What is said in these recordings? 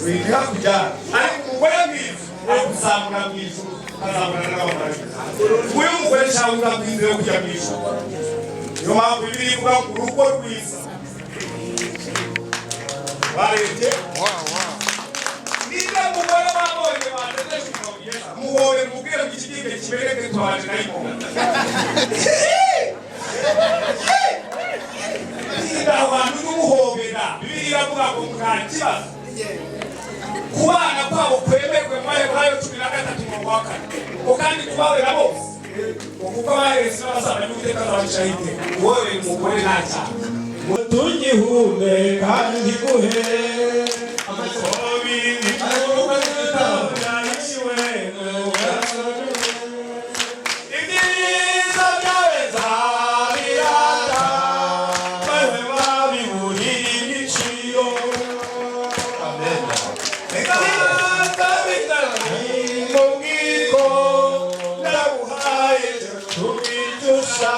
wiga kujya ariko umugore mwiza akuzamura mu ijuru azamura n'abamarayika uyu mugore cyangwa mwiza yo kujya mu ijuru niyo mpamvu Bibiliya ivuga ngo urugo rwiza barebye niba umugore wabonye bategereje kumugeza muhobe mubwire ngo ikigenge kibereke twaje nayiko niba abantu n'umuhobera Bibiliya iravuga ngo nta kibazo kubana kwabo kwemerwe mu Baheburayo 13:4 ko kandi kubabera bose kuko baheze n'abasaba n'Uwiteka azabashahide wowe umugore nta cyaha tugihumeka ntiguhe amasobi n'ikuba n'itabyishiwe ibyiza byawe zabirata bawe babiburira igiciro amen reka mu bwiko ndabuhaye tubijusha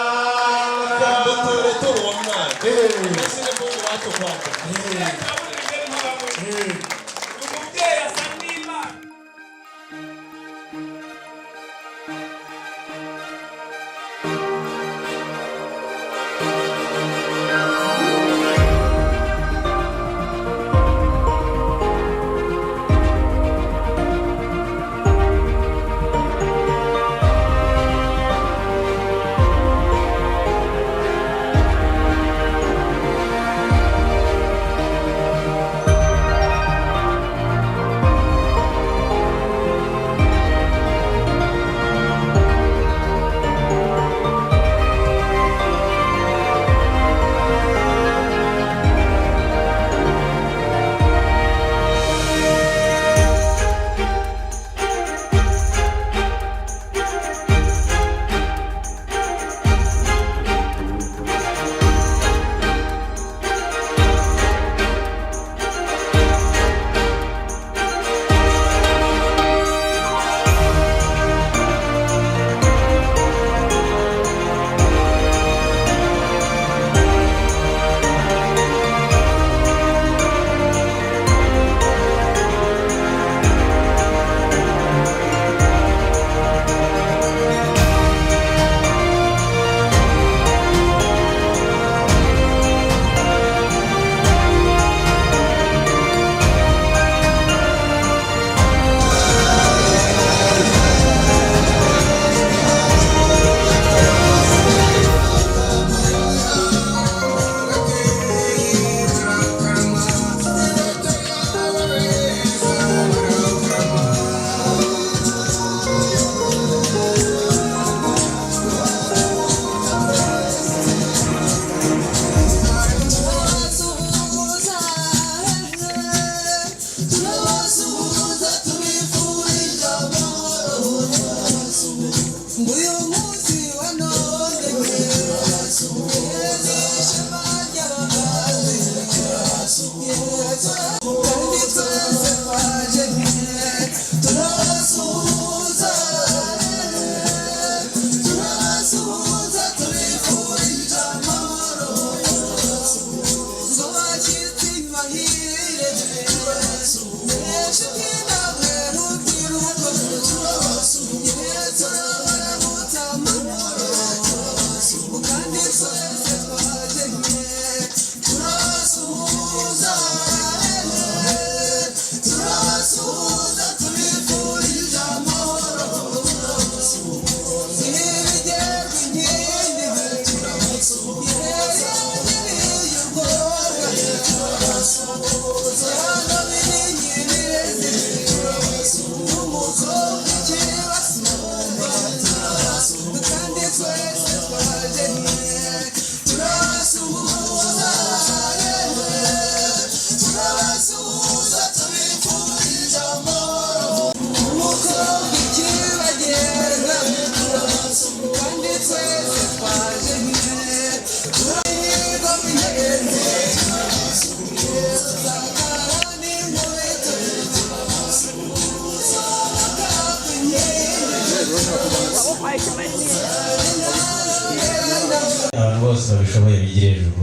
abantu bose babishoboye bigire hejuru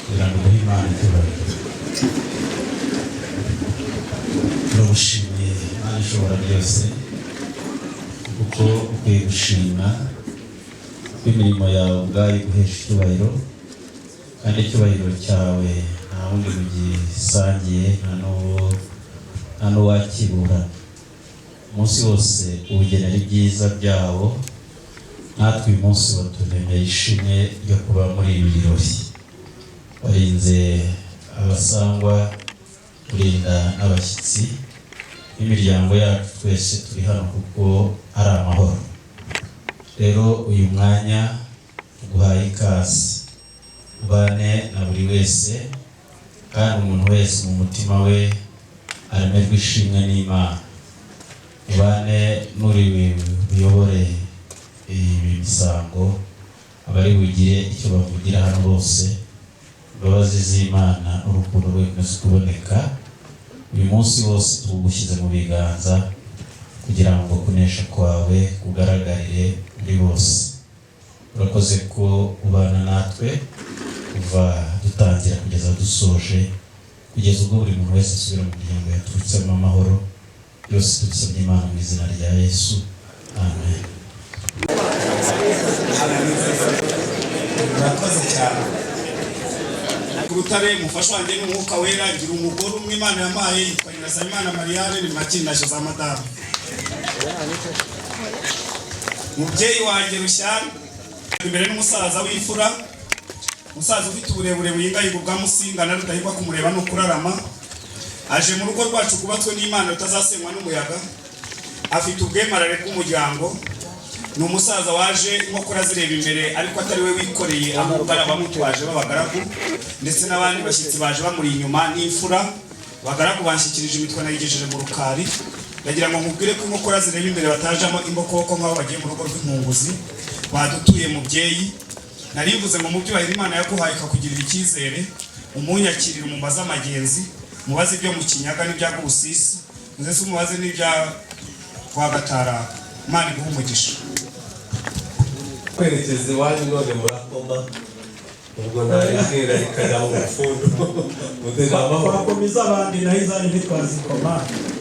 kugira ngo duhe Imana icyubahiro. turagushimiye Imana ishobora byose kuko ukwiye gushima imirimo yawe ubwayo guhesha icyubahiro kandi icyubahiro cyawe nta wundi mugisangiye nta n'uwakibura umunsi wose ubugenera ibyiza byawo natwe uyu munsi waturemeye ishimwe ryo kuba muri ibi birori warinze abasangwa kurinda n'abashyitsi n'imiryango yacu twese turi hano kuko ari amahoro rero uyu mwanya tuguhaye ikaze ubane na buri wese kandi umuntu wese mu mutima we aremerwe ishimwe n'Imana ubane n'uri buyobore ibi bisango abari bugire icyo bavugira hano bose imbabazi z'Imana urukundo rwe rukomeze kuboneka uyu munsi wose tugushyize mu biganza kugira ngo kunesha kwawe kugaragarire muri bose urakoze ko ubana natwe kuva dutangira kugeza dusoje kugeza ubwo buri muntu wese asubira mu muryango yaturutsemo amahoro byose tubisabye Imana mu izina rya Yesu amen. Murakoze cyane Rutare mufasha wanjye n'umwuka wera ngira umugore umwe Imana yamaye yitwa Nyirasabimana Mariane ni makindasho za madamu mubyeyi wanjye Rushyana imbere n'umusaza w'ifura umusaza ufite uburebure buyingayigo bwa Musinga na rudahigwa kumureba no kurarama aje mu rugo rwacu kubatswe n'Imana rutazasenywa n'umuyaga afite ubwemarare bw'umuryango ni umusaza waje inkokora zireba imbere ariko atari we wikoreye amugara bamutwaje babagaragu ndetse n'abandi bashyitsi baje bamuri inyuma n'imfura bagaragu banshyikirije imitwe nayigejeje mu rukari ndagira ngo nkubwire ko inkokora zireba imbere batajamo imbokoko nk'aho bagiye mu rugo rw'impunguzi badutuye mubyeyi narivuze ngo mubyubahire Imana yaguhaye ikakugirira icyizere umunyakirira umubaza amagenzi mubaze ibyo mu Kinyaga n'ibya Gusisi muze umubaze n'ibya kwa Gatara Imana iguhe umugisha kwerekeza iwanyu none murakoma ubwo ntaribwira ikajya mu mufundo mutega amahoro twakomeza abandi naho izanyu ntitwazikoma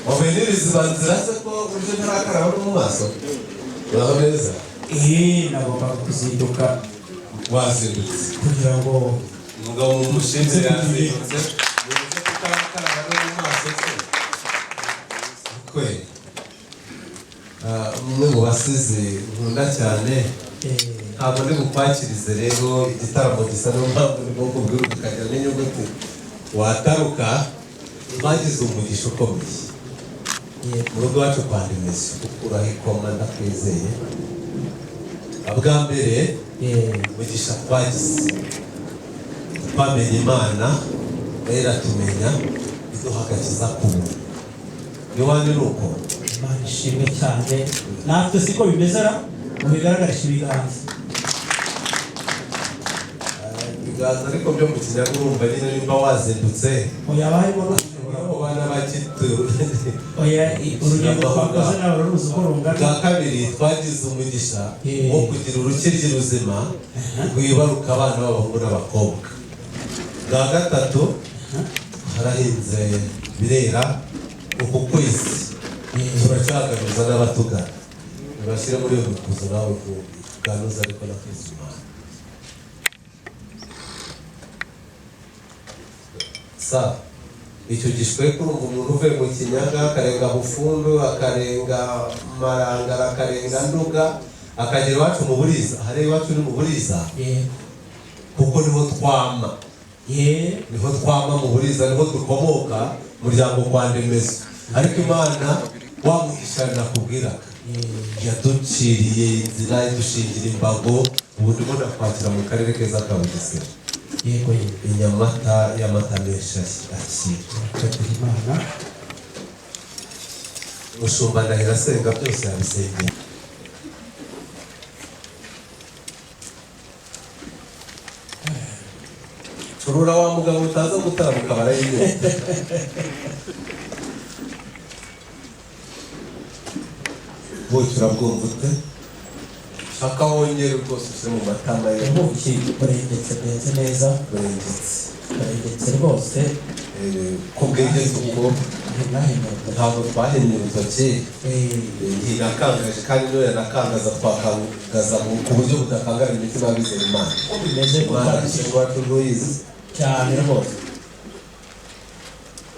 wameniriza ibanzira se ko uje ntarakaraba no mu maso uraho neza nagomba kuzinduka wazindutse kugira ngo umugabo mu mushinze yazindutse uburyo tutarakaraba no mu maso se kwe umwe mu basizi nkunda cyane ntabwo ndi bukwakirize rero igitaramo gisa n'impamvu ndimo kubwira ukagira n'inyuguti wataruka bagize umugisha ukomeye mu rugo iwacu kwa Ndemezi urahikoma ndakwizeye bwa mbere umugisha twagize twamenye Imana rero tumenya iduha agakiza k'ubuntu niwanyu ni uko Imana ishimwe cyane natwe siko bimeze mubigaragarisha ibiganza ibiganza ariko byo mu Kinyaga urumva nyine nimba wazindutse yaba harimo abana bakitu urugendo twakoze nawe ruruzi uko rungana bwa kabiri twagize umugisha wo kugira urukiryi ruzima rwibaruka abana b'abahungu n'abakobwa bwa gatatu harahinze birera uku kwezi turacyagaruza n'abatugana ntibashyire muri iyo mikuzo nawe kuganuza ariko na kwezi Imana sa icyo gishwe kurumva umuntu uvuye mu Kinyaga akarenga Bufundu akarenga Marangara akarenga Nduga akagera iwacu mu Buriza hari iwacu ni mu Buriza kuko niho twama niho twama mu Buriza niho dukomoka umuryango kwa Ndemezi ariko Imana wamugisha nakubwiraga yaduciriye inzira idushingira imbago ubu ndimo ndakwakira mu karere keza ka Bugesera inyamata y'amata menshi akira Imana umushumba ndahira asenga byose yabisengera curura wa mugabo utaza gutaramuka barayibera buki urabwumva ute shaka wongere rwose ushyire mu matama ye ubuki burengetse bweze neza burengetse burengetse rwose ko bwengetse uko ntabwo twahinnye urutoki ntinakangaje kandi niyo yanakangaza twakangaza ku buryo budakangara imitima y'abizera Imana. Imana iwacu ntuyizi cyane rwose.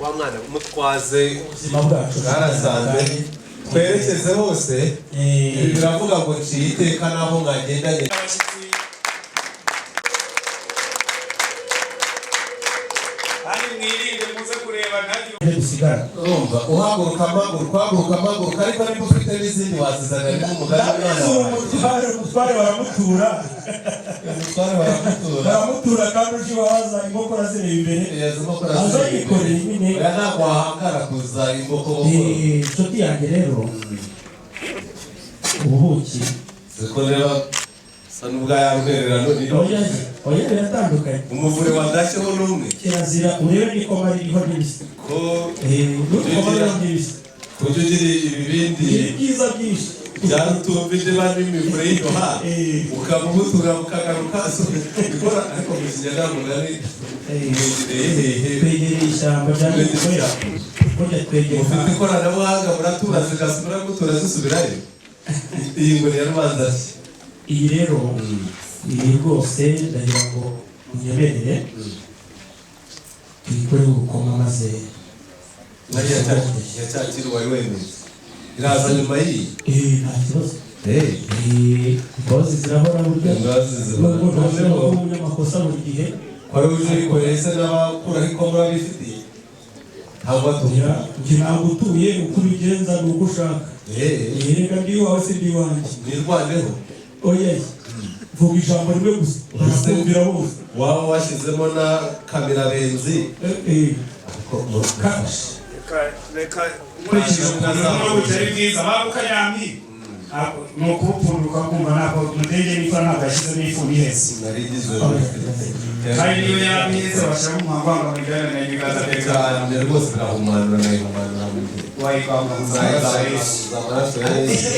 wa mwana mutwaze Ubuzima bwacu bwarasanzwe twerekeze hose. Biravuga ngo nciye iteka naho mwagendanye. Urumva uhaguruka amaguruka ariko niba ufite n'izindi wazizanira n'umugani umutware baramutura kandi uje waza inkokora zireba imbere aza yikoreye nyine ntabwo wahangara kuza inkoko. inshuti yanjye rero ubuki zikorera sa n'ubwa yarwerera oya biratandukanye. umuvure wadashyeho n'umwe kirazira urebe n'ikoma ririho n'ibisi ko n'ikoma ririho n'ibisi kujya ugira ibibindi byiza byinshi byarutumbije bari imivure y'inoha ukamubutura ukagaruka ikora ariko mu kinyarwanda mugari twegereye ishyamba ry'abikorera burya twegereye mufite ikoranabuhanga muratura zigasubira gutura zisubirayo. iyi ngo ni yarubanza ki iyi rero iyi rwose ndagira ngo unyemerere tuyikore urukoma maze yacyakira wari wemeye iraza nyuma y'iyi nta kibazo. imbabazi zirahora burya nubwo ntabwo umunyamakosa buri gihe wari uje wikoreye se n'abakuraho ikoma urabifitiye ntabwo atuye ntabwo utuye uko ubigenza ni uko ushaka. reka ndi iwawe se ndi iwanjye nirwandeho. oya vuga ijambo rimwe gusa barakumvira bose. waba washyizemo na kamerabenzi reka nkurikije ukuntu n'ubu bitari bwiza babuka yambi ni ukubupfunduka kumva ntabwo mudenge n'ifa ntabwo yashyizemo ifu n'ihese kandi niyo yambi ihese bashyiramo umuhanga mu bijyanye na ibiganza cyane rwose birahumanura nayihumanura mu gihe wayikwambaza amaraso ya Yesu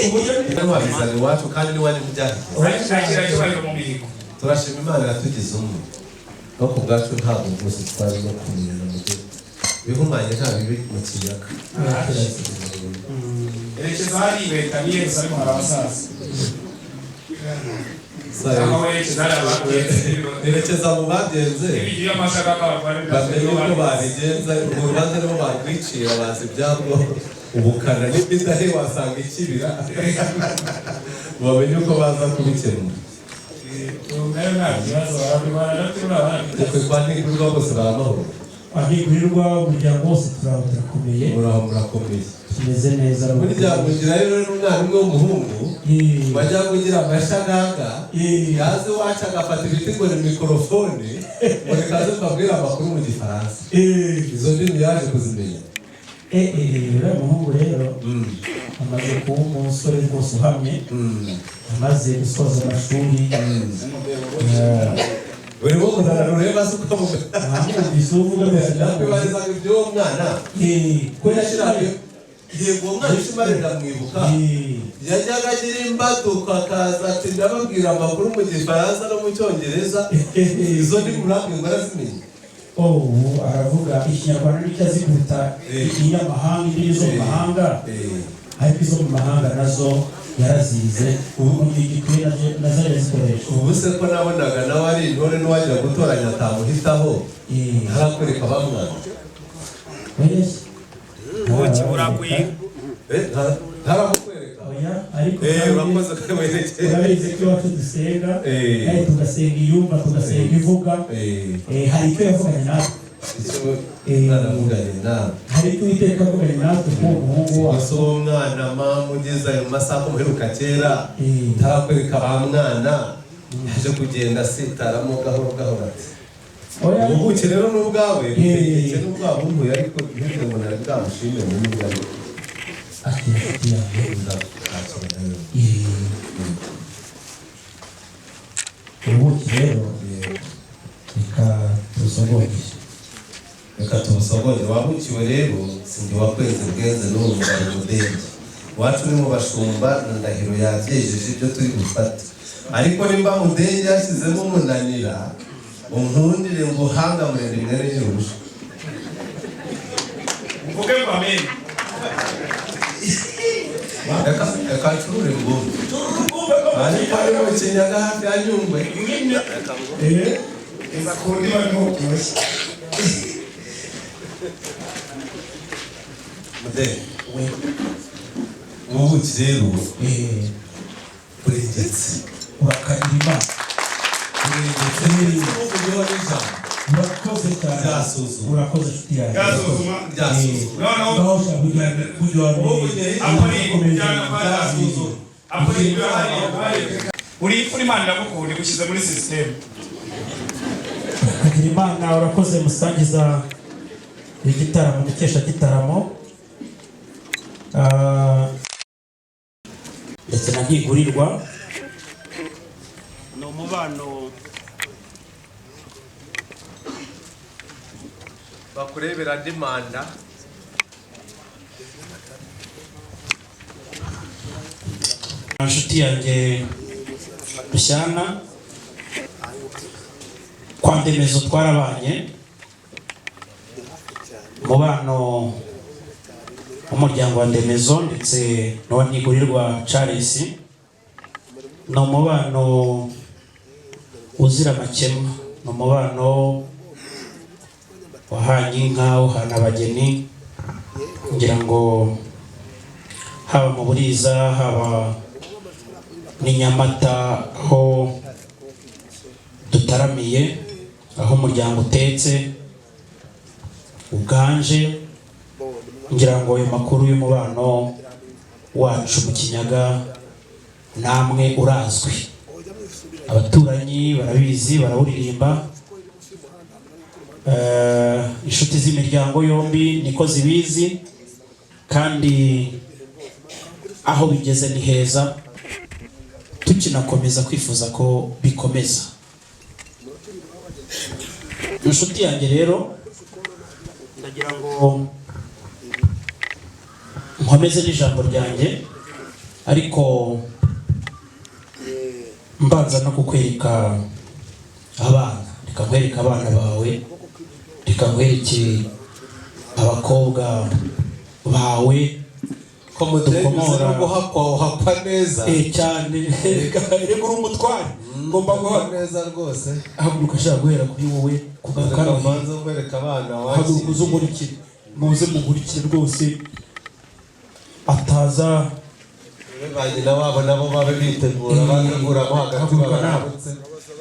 wabizana iwacu kandi niwari mu byaha urakira cyubahiro mu mihigo. turashima Imana yatugize umwe no ku bwacu ntabwo rwose twari no kumenyana mu gihe bihumanye nta bibi mu kiyaga. erekeza hari ibeta ni Yerusalemu hari abasaza erekeza mu bagenze bamenye uko babigenza urwo rubanza nibo barwicira bazi ibyabwo ubukana n'ibidahe wasanga ikibira bamenye uko baza kubikemura. ukwe kwa ntigurirwa bose bari amahoro. abigurirwa umuryango wose turakomeye murakomeye tumeze neza. burya mugira rero n'umwana umwe w'umuhungu bajya kugira amashagaga yaze iwacu agafata ibiti ngo ni mikorofone ngo rekaze mbabwire amakuru mu gifaransa. izo ndimi yaje kuzimenya. uriya muhungu rero amaze kuba umusore rwose uhamye amaze gusoza amashuri buri wo kuzana rureba se uko mwamwumvise uvuga mbese nakwibazaga iby'uwo mwana ko yashyiraga yego uwo mwana ishimare ndamwibuka yajyaga agira imbaduka akaza ati ndababwira amakuru mu gifaransa no mu cyongereza. izo ndimi murambwirwa arazimenye. aravuga ikinyarwanda nicyo azi kuruta ikinyamahanga indimi zo mu mahanga ariko izo mu mahanga nazo yarazize ubu mu gihe gikwiye nazo yarazikoresha. ubu se ko nabonaga nawe ari intore n'uwagira gutoranya atamuhitaho ntarakwereka bamwana ubuki buraguye ntaramukwereka ariko urakoze ko werekeye urabizi ko iwacu dusenga kandi tugasenga iyumva tugasenga ivuga hari icyo yavuganye natwe hari icyo Uwiteka avuganye natwe ko umuhungu wacu uwo mwana mama ugeze ayo masaha ko muheruka kera ntarakwereka ba mwana yaje kugenda asitaramo gahoro gahoro ati ubuki rero n'ubwawe butegeke n'ubwabo umbuye ariko ntugire ngo nari bwamushime mu n'ubwawe ubuki rero reka tubusogoye wabukiwe rero sinjye wakwezi bwenze n'ubumubare umudenge iwacu ni mu bashumba na ndahiro yabyejeje ibyo turi bufate ariko nimba mudenge yashyizemo umunanira unkundire ngo uhanga murende mwene nyir'urujo Mvuge ngo amen. Reka turure ngo ari pale mu Kinyaga hafi ya Nyungwe. Izakundi barimo byose. Mude ubu rero urengetse urakagira urengetse n'uburyo neza urakoze cyane byasuzuma urakoze nshuti yanjye Byasuzuma. byasuzuma No. Uri Imana ndagukunda gushyize muri system. kagira Imana urakoze musangiza igitaramo mukesha gitaramo ndetse na ntigurirwa ni umubano bakurebera andi manda inshuti yanjye Rushyana kwa Ndemezo twarabanye umubano w'umuryango wa Ndemezo ndetse n'uwa Ntigurirwa Charles ni umubano uzira amakemwa, ni umubano wahanye inka uhana abageni ngira ngo haba mu Buriza haba ni Nyamata aho dutaramiye aho umuryango utetse uganje ngira ngo ayo makuru y'umubano wacu mu Kinyaga namwe urazwi, abaturanyi barabizi barawuririmba, inshuti z'imiryango yombi niko zibizi kandi aho bigeze ni heza, tukinakomeza kwifuza ko bikomeza. Inshuti yanjye rero ndagira ngo nkomeze n'ijambo ryanjye ariko mbanza no kukwereka abana, reka nkwereke abana bawe, reka nkwereke abakobwa bawe ko mudukomora guhakwa neza cyane reka uri umutware ngomba guha neza rwose. haguruka shaka guhera kuri wowe kugaruka manza nkwereka abana waje haguruka uzumurikire muze mugurikire rwose ataza banyina wabo nabo babe bitegura baguramo hagati babaramutse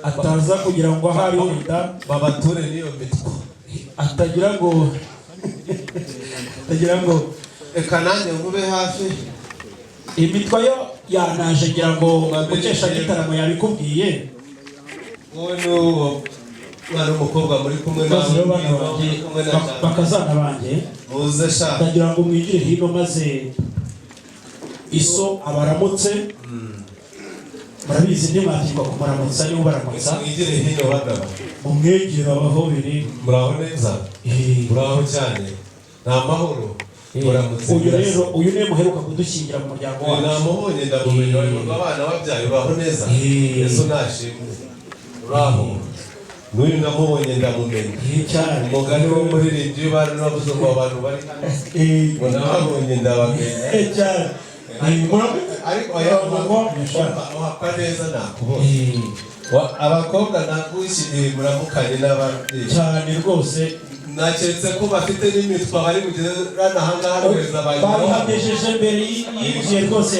ataza kugira ngo ahari wenda babature niyo mitwe atagira ngo reka nanjye ngube hafi imitwa yo yanaje ngira ngo mukesha gitaramo yabikubwiye wowe n'uwo mwana w'umukobwa muri kumwe bakazana banjye muze sha ndagira ngo mwigire hino maze iso abaramutse murabizi ntimwatirwa kumuramutsa niba ubaramutsa mwigire hino bagaba umwegera abahobere muraho neza muraho cyane ni amahoro uyu rero uyu niwe muheruka kudushyingira mu muryango wacu namubonye ndamumenya abana babyaye baho neza yesu nashimwe uraho n'uyu namubonye ndamumenya cyane umugani wo muririmbyi bari navuze ngo abantu bari hano ngo nababonye ndabamenya cyane ariko uhakwa neza nakubonye abakobwa nagushyiriye muramukanye n'ababyeyi cyane rwose naketse ko bafite n'imitwa bari kugirana ahangaha neza babihagejeje mbere y'igihe rwose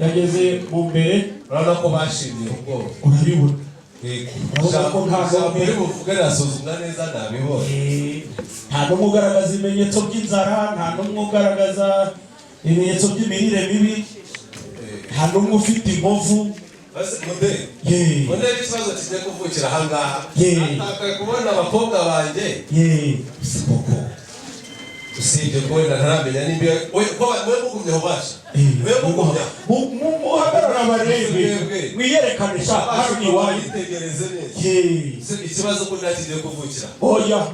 yageze mu mbere urabona ko bashimiye ubwoba urabibona muri buvuge rasuzumwa neza nabibonye nta n'umwe ugaragaza ibimenyetso by'inzara, nta n'umwe ugaragaza ibimenyetso by'imirire mibi, nta n'umwe ufite inkovu. Mbona ikibazo kigiye kuvukira ahangaha natakaye kubona abakobwa banjye usibye ko wenda ntaramenya nimba we mugumyeho basha we muhagarara barebe mwiyerekanisha hano ni iwanyu yitegereze neza ikibazo ko ntakigiye kuvukira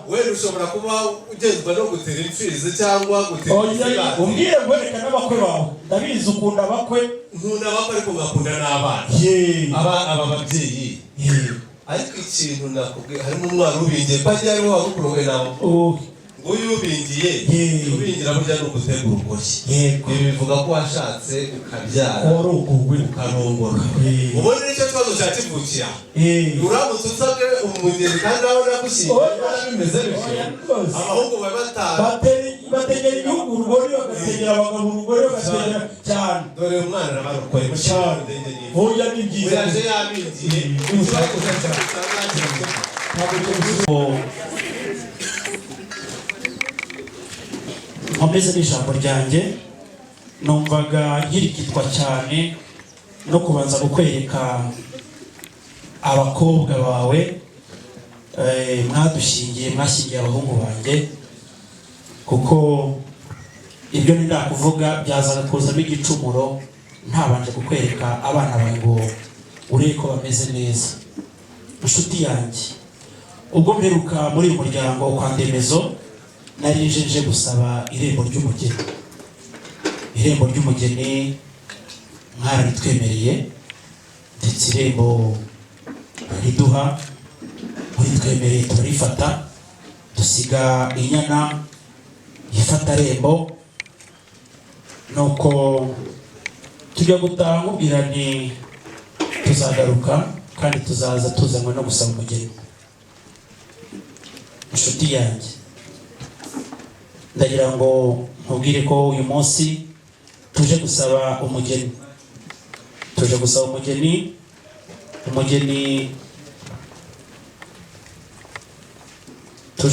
wenda ushobora kuba ugenzwa no gutera imfizi cyangwa gutera umbwire ngwereka n'abakwe bawe ndabizi ukunda abakwe nkunda abakwe ariko ngakunda n'abana aba babyeyi ariko ikintu nakubwiye harimo umwana ubingiye ko agiye ariho wagukurowe nawe ngo yubingiye kubingira burya no gutegura urugoshyi ibi bivuga ko washatse ukabyara ukarongora ubone nicyo kibazo cyakivukira uramutse usabwe umugeni kandi urabona gushyingira bimeze bityo abahungu bategera igihugu urugori bagategera abagabo urugori bagategera cyane dore umwana arabarokoye mu cyaro ndende ni burya ni byiza yaje yabingiye ikibazo nkomeze n'ijambo ryanjye numvaga nkirigitwa cyane no kubanza kukwereka abakobwa bawe mwashyingiye abahungu banjye kuko ibyo ndakuvuga byazaga kuzamo igicumuro ntabanje kukwereka abana bawe ngo urebe ko bameze neza. Inshuti yanjye ubwo mperuka muri uyu muryango kwa Ndemezo nari nje gusaba irembo ry'umugeni mwaritwemereye ndetse irembo riduha muri twemereye turarifata dusiga inyana yifata rembo nuko tujya gutaha nkubwira ni tuzagaruka kandi tuzaza tuzanywe no gusaba umugeni. Inshuti yanjye ndagira ngo nkubwire ko uyu munsi tuje gusaba umugeni tuje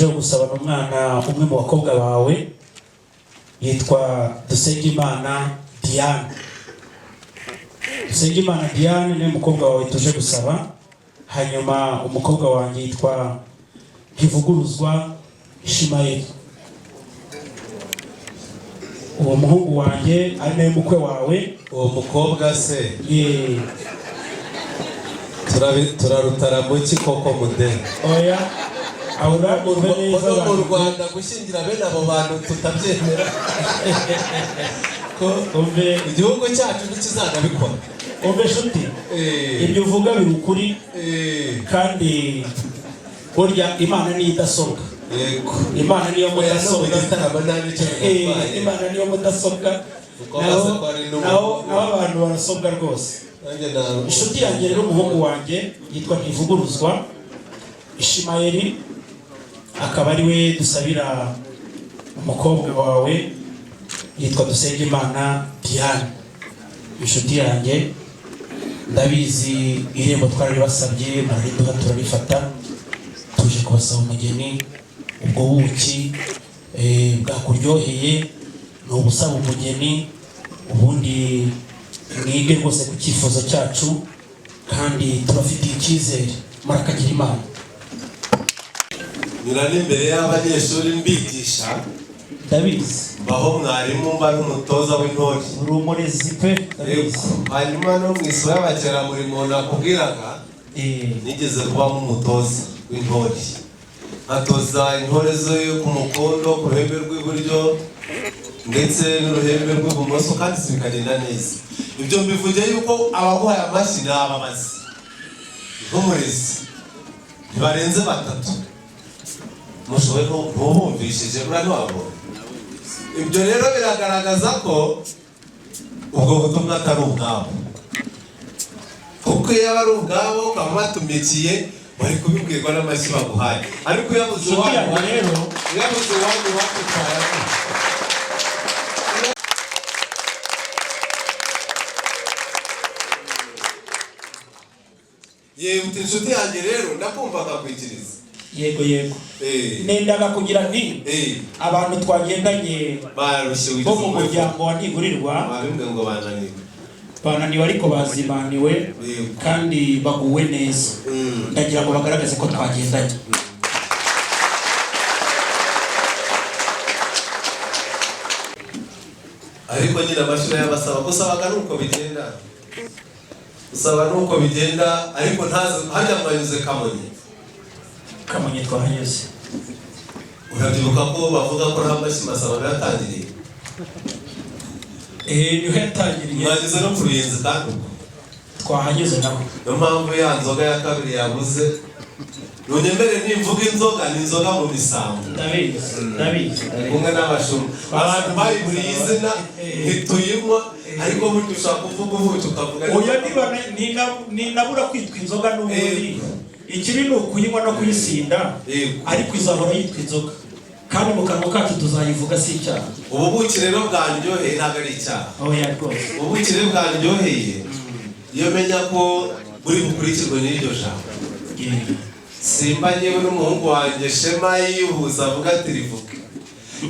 gusaba n'umwana umwe mu bakobwa bawe yitwa Dusengimana Diane ni umukobwa wawe tuje gusaba. Hanyuma umukobwa wanjye yitwa Ntivuguruzwa Ishimayeli. Uwo muhungu wanjye ari nawe mukwe wawe. Uwo mukobwa se turarutara muki koko mudeni oya ahura mu Rwanda gushyingira bene abo bantu tutabyemera ko igihugu cyacu ntikizanabikora. Nshuti ibyo uvuga biri ukuri kandi burya Imana niyo idasobwa. Imana niyo mudasobwa naho abantu barasobwa rwose. Inshuti yanjye rero umuhungu wanjye yitwa Ntivuguruzwa Ishimayeli akaba ari we dusabira. Umukobwa wawe yitwa Dusengimana Diane. Inshuti yanjye ndabizi irembo twararibasabye barariduha turarifata tuje kubasaba umugeni. Ubwo buki bwakuryoheye ni ubusaba umugeni ubundi mwige rwose ku cyifuzo cyacu kandi turafitiye icyizere murakagira Imana. nyura n'imbere y'abanyeshuri mbigisha ndabizi baho mwarimu mba n'umutoza w'intore uri umurezi pe ndabizi. hanyuma no mu isomo y'abakeramurimo nakubwiraga nigeze kubamo umutoza w'intore atoza intore zo ku mukondo ku ruhembe rw'iburyo ndetse n'uruhembe rw'ibumoso kandi bikagenda neza. Ibyo mbivugiye yuko abaguhaye amashyi ni abamazi nk'umurezi ntibarenze 3 mushoboye ntubumvishije urani wabo. Ibyo rero biragaragaza ko ubwo butumwa atari ubwabo kuko iyo ari ubwabo ukaba batumikiye bari kubibwirwa n'amashyi baguhaye ariko yabuze iwanyu wakutwara yewe inshuti yanjye rero ndakumvaga kwikiriza. Yego nendaga kugira nti abantu twagendanye bo mu muryango wa Ntigurirwa bananiwe ariko bazimaniwe kandi baguwe neza. Ndagira ngo bagaragaze ko twagendanye. ariko nyine amashuri y'abasaba gusabaga nuko bigenda ariko ntazi hajya mwanyuze Kamonyi twahanyuze. Urabyibuka ko bavuga ko nta mashyi masaba yatangiriye niho yatangiriye mwageze no kurinze kandi twahanyuze naho niyo mpamvu ya nzoga ya kabiri yabuze none mbere nimvuga inzoga ni inzoga mu bisambo ndabizi kumwe n'abashumba abantu bayiburiye izina ntituyinywa ariko burya ushaka kuvuga ubuki ukavuga oya ninabura kwitwa inzoga n'ubundi ikibi ni ukuyinywa no kuyisinda ariko izahora yitwa inzoga kandi mu kanwa kacu tuzayivuga si icyaha. ubuki rero bwanryoheye ntabwo ari icyaha. oya rwose ubuki rero bwanryoheye iyo menya ko buri bukurikirwe n'iryo jambo. Simba nyewe n'umuhungu wanjye Shema yihuza avuga ati rivuge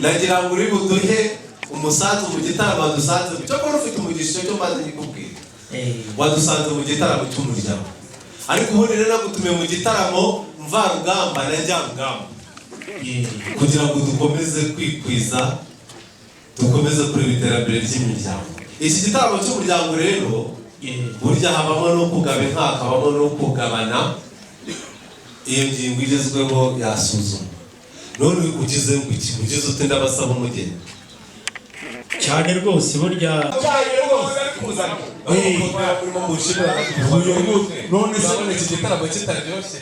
nagira ngo uri buduhe umusanzu mu gitaramo dusanze cyo ko ufite umugisha cyo maze nyikubwira wadusanze mu gitaramo cy'umuryango ariko ubu rero nagutumiye mu gitaramo mvarugamba na njyarugamba kugira ngo dukomeze kwikwiza dukomeze kureba iterambere ry'imiryango. Iki gitaramo cy'umuryango rero burya habamo no kugaba inka habamo no kugabana. Iyo ngingo igezweho yasuzuma none ugize ute ndabasaba umugeni cyane rwose burya cyane rwose kuzana none se iki gitaramo kitaryoshye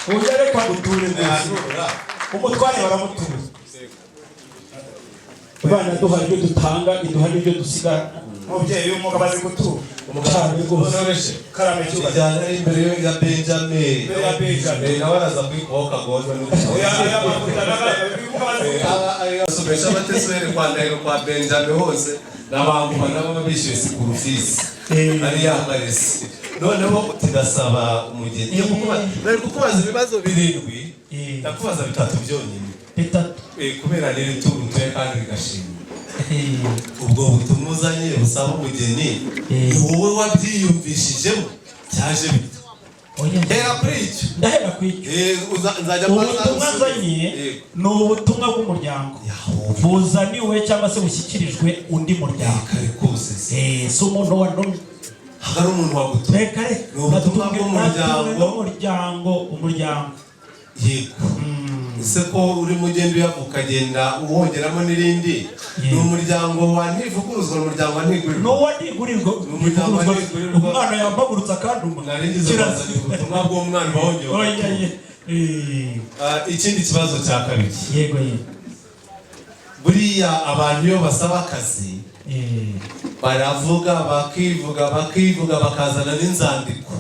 uyu ariko aguture neza umutware baramutuza abana duha ibyo dutanga iduha n'ibyo dusigara umubyeyi w'umugabo azi gutura cyane rwose karame cyuba cyane ari imbere ya Benjamin nawe araza kwikoka gozo asubesha abatesere kwa ndahiro kwa Benjamin hose n'abantu nabo bishyuye sikuru fees ari yamarese noneho tudasaba umugeni bari kukubaza ibibazo 7 ndakubaza 3 byonyine kubera rero turutuye kandi rigashimwa ubwo butumwa uzanye busaba umugeni wowe wabyiyumvishijemo cyaje bite hera kuri icyo ndahera kuri icyo nzajya ubutumwa nzanye ni ubutumwa bw'umuryango buzaniwe cyangwa se bushyikirijwe undi muryango kare kose si umuntu wa none hari umuntu wagutumye reka ni ubutumwa bw'umuryango yego ese ko uri mugenda uyavuka agenda uwongeramo n'irindi ni umuryango wa ntivuguruzwa umuryango wa ntigurirwa umwana yambagurutsa kandi ubutumwa bw'umwana bawongera ikindi kibazo cya kabiri yego buriya abantu iyo basaba akazi baravuga bakivuga bakazana n'inzandiko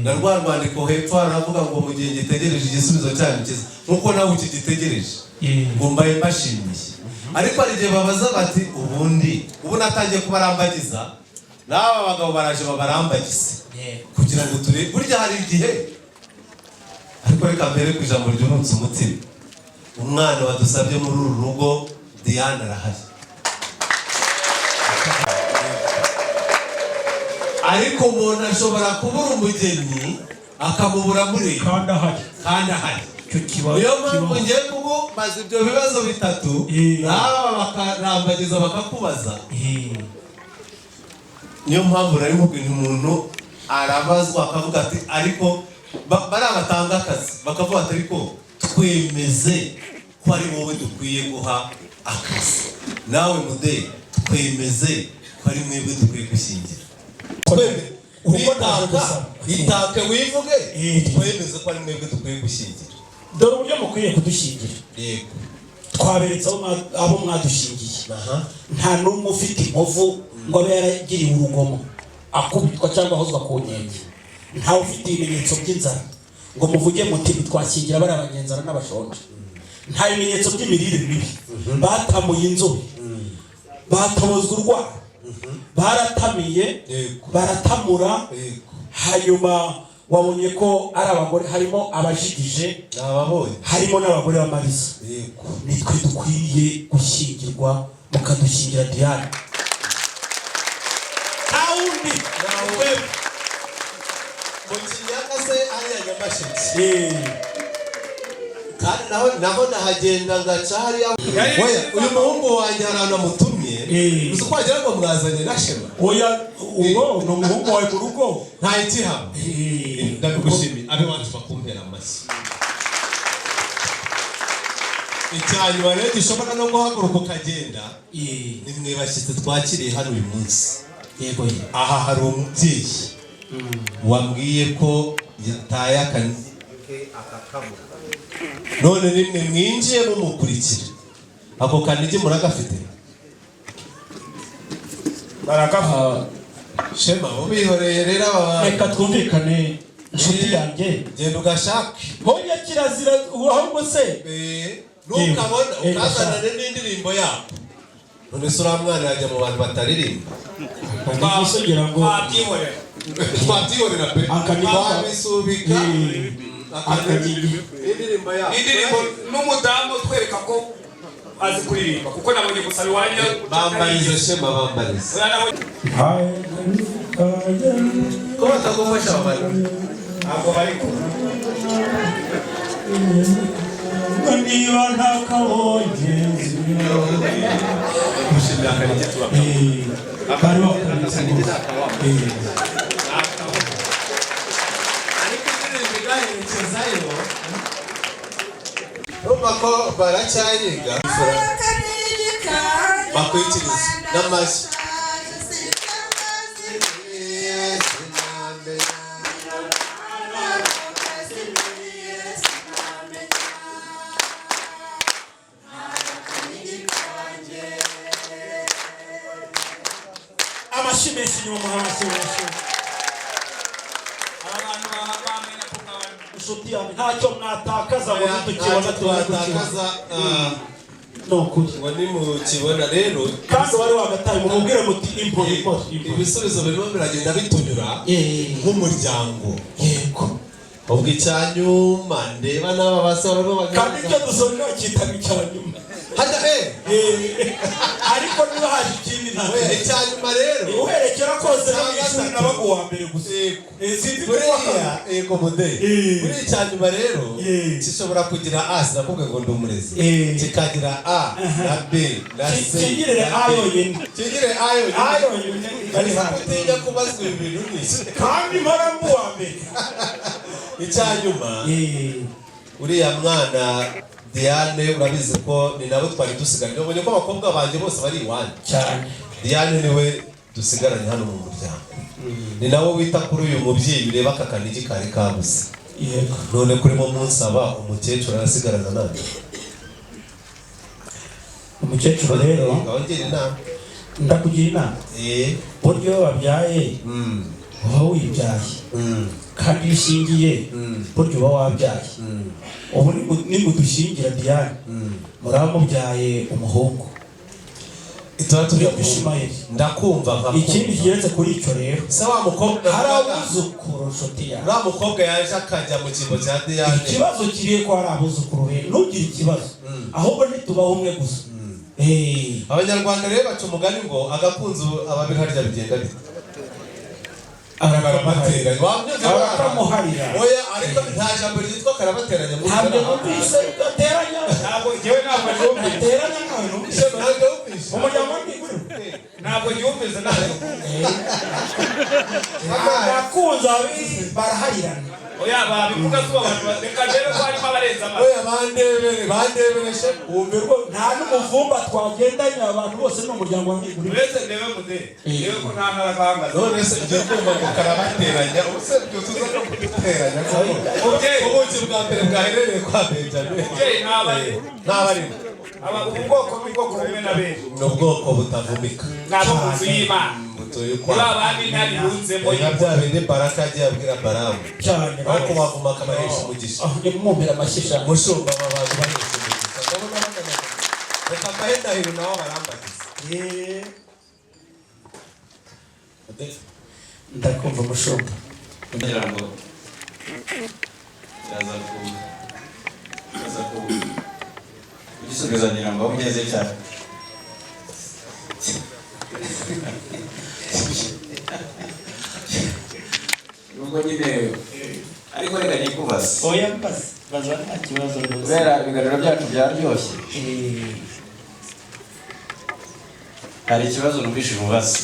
na rwa rwandiko hepfo haravuga ngo mu gihe gitegereje igisubizo cyanyu cyiza nkuko nawe ukigitegereje ngo mbaye mbashimiye ariko hari igihe babaza bati ubu natangiye kubarambagiza n'aba bagabo baraje babarambagize kugira ngo turebe burya hari igihe ariko reka mbere ku ijambo ry'umunsi umutima umwana wadusabye muri uru rugo Diana arahari ariko umuntu ashobora kubura umugeni akamubura muri kandi ahari niyo mpamvu ngiye kubaza ibyo bibazo 3 n'aba bakarambagiza bakakubaza niyo mpamvu nari mubwira umuntu arabazwa akavuga ati ariko bari abatanga akazi bakavuga ati ariko twemeze ko ari wowe dukwiye guha akazi nawe mudeyi twemeze ko ari mwebwe dukwiye gushyingira itake wivuge twemeze ko ari mwebwe dukwiye gushyingira dore uburyo mukwiye kudushyingira twaberetse abo mwadushingiye nta n'umwe ufite inkovu ngo abe yaragiriwe urugomo akubitwa cyangwa ahozwa ku nkeke ntawe ufite ibimenyetso by'inzara ngo muvuge muti twashyingira bari abanyenzara n'abashonje nta bimenyetso by'imirire mibi batamuye inzobe batabozwa urwara baratamiye baratamura hanyuma wabonye ko ari abagore harimo abajigije harimo n'abagore b'amariza nitwe dukwiriye gushyingirwa mukadushyingira Diane awundi mu kinyaga se ariya nyamasheke kandi naho nahagenda ngaca hariya uyu muhungu wanjye hari ahantu amutumye gusa uko wagira ngo mwazanye na Shema oya uwo ni umuhungu wawe mu rugo nta ikihaba ndabigushimiye abe wacu bakumpera amashyi icyanyuma rero gishobora no guhaguruka ukagenda ni mwe bashyitsi twakiriye hano uyu munsi aha hari umubyeyi wambwiye ko yataye ke akakamura none nimwe mwinjiye mumukurikira ako kanigi muragafite baragafa shema ubihoreye rero aba reka twumvikane inshuti yanjye genda ugashake hoya kirazira ahubwo se ntukabona ukazanane n'indirimbo yabo none se uriya mwana yajya mu bantu bataririmba kugira ngo twabyihorera pe twabisubika indirimbo n'umudamu twereka ko azi kuririmba kuko nabonye gusaba iwanya bambarize shema bambarize ko batagufasha bambarize ntabwo bari kumwe niba ntakabonye gushimira akarenge bari bakubise ariko indirimbo igaherekezayo urumva ko baracyayiga bakwikiriza n'amashyi amashimesi nyuma hasi abantu bamenya kugabana inshuti yanjye ntacyo mwatakaza ngo tukibona twatakaza nokuri ngo nimukibona rero kandi wari wagataye mumubwire muti impori ibisubizo birimo biragenda bitunyura nk'umuryango yego ubwo icyanyuma ndeba n'aba basore kandi icyo dusoje bakitana icyanyuma hajya ariko niba haje ikindi ntabwo icyanyuma rero uherekera kose n'abishuri n'abagu wa mbere gusa sinzi buriya yego mudeyi buriya icyanyuma rero gishobora kugira a sinakubwe ngo ndi umurezi kikagira a na b na c kigirire a yonyine kigire a yonyine ariko utinya kubazwa ibintu n'iki kandi mpora mu wa mbere icyanyuma uriya mwana Diane urabizi ko ni nabo twari dusigaranye ubonye ko abakobwa banjye bose bari iwanyu cyane Diane niwe dusigaranye hano mu muryango ni nawe wita kuri uyu mubyeyi ureba aka kanigi kari kabuze yego none kurimo munsaba umukecuru arasigarana nande umukecuru rero ngagira inama ndakugira inama buryo wabyaye uba wibyaye kandi iyo ushingiye buryo uba wabyaye ubu nimudushingira Diane muramubyaye umuhungu tuba turi Ishimayeli ndakumva nka ikindi kigeretse kuri icyo rero se wa mukobwa hari abuzukuru nshuti yawe uriya mukobwa yaje akajya mu cyimbo cya Diane ikibazo kiriye ko hari abuzukuru rero ntugire ikibazo ahubwo ntitubaho umwe gusa abanyarwanda rero baca umugani ngo agakunzu ababi harya bigenda bite arakamuharira oya ariko nta jambo ryitwa karabateranya mu ntabwo numvise gateranya ntabwo njyewe ntabwo nyumvise gateranya nkawe numvise ntabwo wumvise umuryango w'iguru ntabwo nyumvise ntabwo abakunzi baraharirana oya babivuga zuba abantu reka rero ko harimo abarenza amazi oya bandebere she umirwa nta n'umuvumba twagendanye abantu bose ni umuryango w'iguru uretse ndebe mudeyi yewe ko nta ntaragahagaze none se ngiye kumva ngo karabateranya ubuse byose uza no kuduteranya ubuki bwa mbere bwaherereye kwa Benjamin ntabarimo ubu bwoko ni ubwoko bumwe na benshi ni ubwoko butavumika nabo mu nzu y'Imana butuye kuri abandi ntari bunzemo nka bya bindi Baraka agiye abwira Baramu cyane aho kubavuma akabahesha umugisha nimumumbira amashyisha mushumba abantu bahesha umugisha ndabona bagana reka amahindahiro nawe barambagiza ndakumva mushumba kugira ngo yaza kugisubiza ngira ngo aho ugeze cyane nubwo nyine ariko reka nikubaze oya mbaze baza nta kibazo rwose kubera ibiganiro byacu byaryoshye hari ikibazo numvise umubaza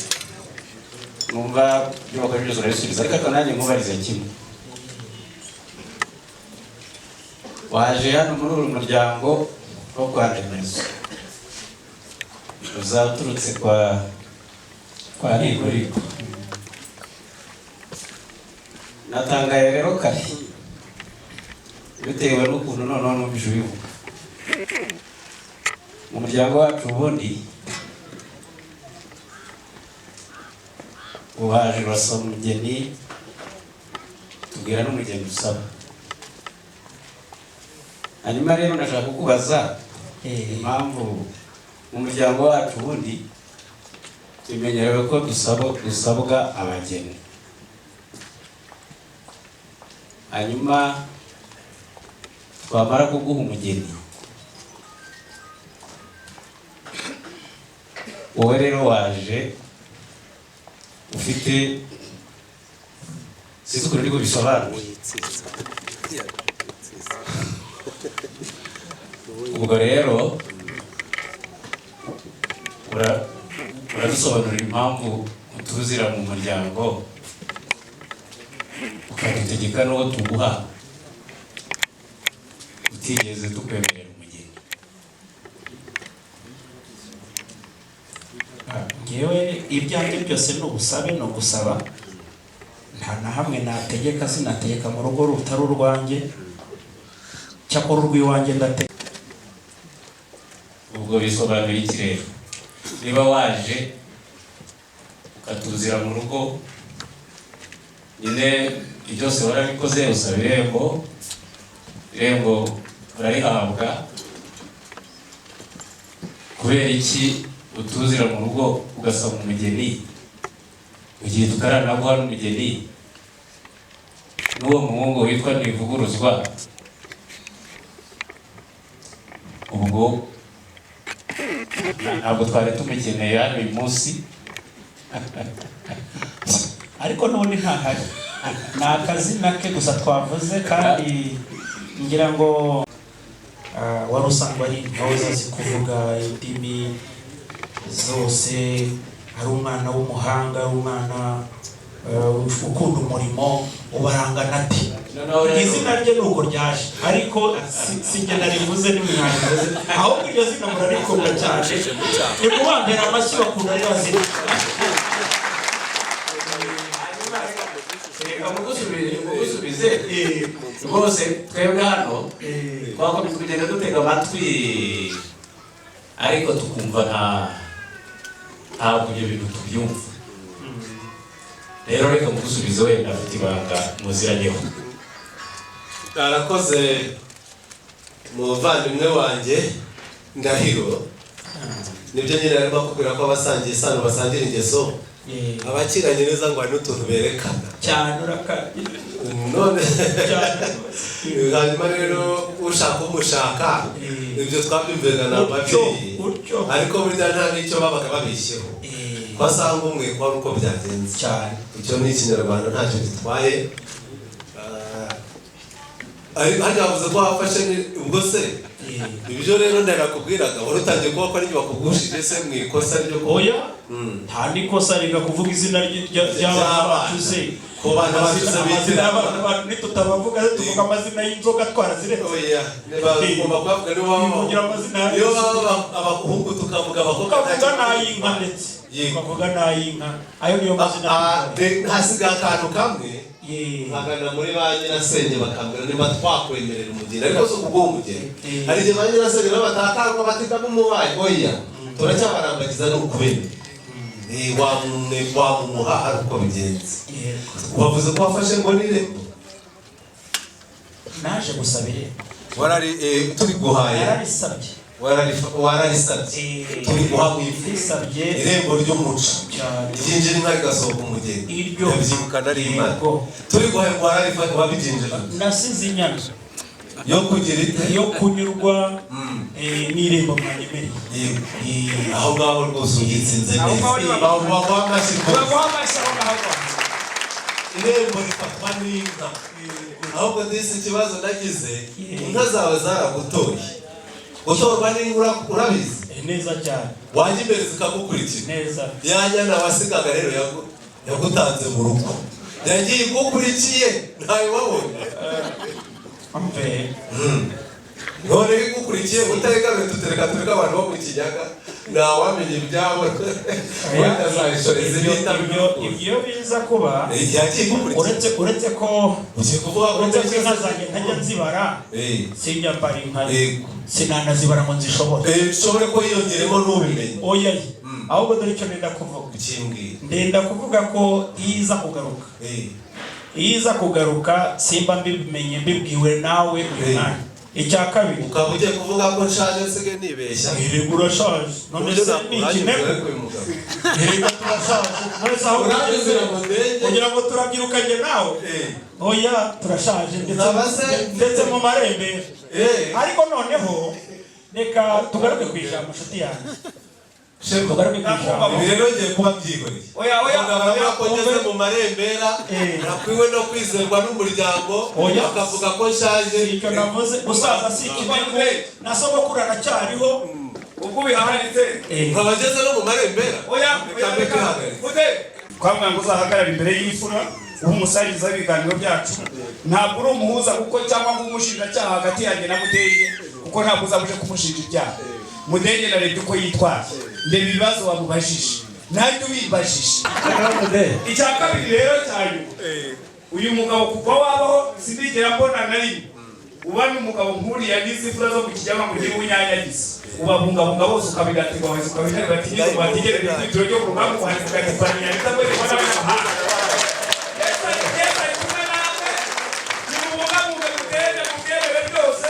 numva ibyo bakora byose urabisubiza ariko nanjye nkubarize kimwe waje hano muri uru muryango wo kwa Remezo uzaturutse kwa Rigoriko natangaye rero kare bitewe n'ukuntu noneho numvise ubivuga mu muryango wacu ubundi uhaje urasaba umugeni tubwira n'umugeni usaba. Hanyuma rero ndashaka kukubaza impamvu mu muryango wacu ubundi tumenyerewe ko dusabwa abageni, hanyuma twamara kuguha umugeni wowe rero waje ufite sinzi ukuntu ndi kubisobanura. Ubwo rero uradusobanurira impamvu utuzira mu muryango ukadutegeka n'uwo tuguha utigeze tukwemerera umugeni. ngewe ibyanjye byose ni ubusabe, ni ugusaba, nta na hamwe nategeka, sinategeka mu rugo rutari urwanjye, cyakora urw'iwanjye ndategeka. Ubwo bisobanuye iki rero? Niba waje ukatuzira mu rugo nyine byose warabikoze, usaba irembo, irembo urarihabwa, kubera iki utuzira mu rugo ugasaba umugeni mu gihe tutaranaguha n'umugeni n'uwo muhungu witwa Ntivuguruzwa? Ubwo ntabwo twari tumukeneye hano uyu munsi. Ariko none ntahari, ni akazina ke gusa twavuze, kandi ngira ngo wari usanzwe ari intyoza azi kuvuga indimi zose, ari umwana w'umuhanga, ari umwana ukunda umurimo, ubarangana ati izina rye nuko ryaje, ariko sinjye narivuze n'umwarimuze, ahubwo iryo zina murarikunda cyane, ni kubambera amashyi bakunda rya zina. mugusubize rwose twebwe hano twakomeza kugenda dutega amatwi ariko tukumva ntabwo ibyo bintu tubyumva. Rero reka mugusubize wenda afite ibanga muziranyeho. Arakoze muvandimwe wanjye Ndahiro, nibyo nyine arimo kubwira ko abasangiye isano basangira ingeso, abakiranye neza ngo hari n'utuntu berekana cyane urakagira none hanyuma rero ushaka umushaka ibyo twabyumviraga n'ababyeyi, ariko burya nta n'icyo babaga babishyeho, basanga umwe ko ari uko byagenze cyane. Icyo ni Ikinyarwanda ntacyo gitwaye. Hajya havuze ko wafashe ubwo se ibyo rero ndarakubwiraga wari utangiye kuba ko ari byo bakugushije se mu ikosa ryo oya nta n'ikosa riga kuvuga izina ry'abana bacu se, ko bana bacuze bitira abantu nitutabavuga tuvuga amazina y'inzoga twaraziretse. oya bagomba kuvuga niyo abahungu tukavuga abakobwa tukavuga n'ay'inka, ndetse tukavuga n'ay'inka, ayo niyo mazina. hasigaye akantu kamwe bagana muri ba nyirasenge bakambwira niba twakwemerera umugeni, ariko si ubwo umugeni hari igihe ba nyirasenge batakarwa batigamo umubaye, oya turacyabarambagiza n'ukubene wamumuha ari uko bigenze. Wavuze ko wafashe ngo n'irembo? Naje gusaba irembo, turi guhaye yararisabye, wararisabye, turi guha mwisabye irembo ry'umuco ryinjira inka rigasohoka umugeni, iryo byibukana ari Imana, turi guhaye ngo wabigenjeje. nasize inyana yo kugira ite yo kunyurwa n'irembo mwanyemereye. aho ngaho rwose ugitsinze neza, aho wamashyi irembo rifatwa n'inka. ahubwo ndetse ikibazo nagize, inka zawe zaragutoye, gutorwa n'inka urabizi neza cyane, wajya imbere zikagukurikira neza. ya nyana wasigaga rero yagutanze mu rugo, yagiye igukurikiye ntayo wabonye. none igukurikiye utaregabe tutereka abantu bo mu Kinyaga ntawamenya ibyabo bakazayishoreza ibyo biza kuba uretse ko inka zanjye ntajya nzibara sinjya mbara inka sinanazibara ngo nzishobore ushobore ko yiyongeremo n'ubimenye oya ahubwo dore icyo ndenda kuvuga ndenda kuvuga ko iza kugaruka iza kugaruka simba mbimenye mbibwiwe nawe uyu mwanya icya kabiri ukaba ugiye kuvuga ko nshaje nsigaye nibeshya iri urashaje none se ni ikineko iri turashaje none se aho kugira ngo turabyirukanye nawe oya turashaje ndetse mu marembera ariko noneho reka tugaruke ku ijambo nshuti yanjye rero ngiye kuba byigoreye urabona ko ngeze mu marembera nakwiwe no kwizerwa n'umuryango bakavuga ko nshaje icyo navuze gusaza si ikineko na sogokuru aracyariho ubwo bihahanitse nkaba ngeze no mu marembera twamwanga ngo uzahagarara imbere y'imfura umusariza w'ibiganiro byacu ntabwo uri umuhuza kuko cyangwa ngo umushinjacyaha hagati yanjye na Mudenge kuko ntabwo uzabuje kumushinja ibyaha Mudenge narebye uko yitwaye ndeba ibibazo wamubajije nanjye ubibajije icya kabiri rero cyane uyu mugabo kuva wabaho sindigera mbona na rimwe uba ni umugabo nkuriya n'izifura zo mu kijyama mu gihe unyanyagiza ubabungabunga bose ukabigatirwa wese ukabiharira batigeze batigere n'ibitiro byo ku rugamba ubuhanzi ugatifanya neza bwe ribona n'amahanga yesa ari kumwe nawe nimubungabunge mutende mubyemere byose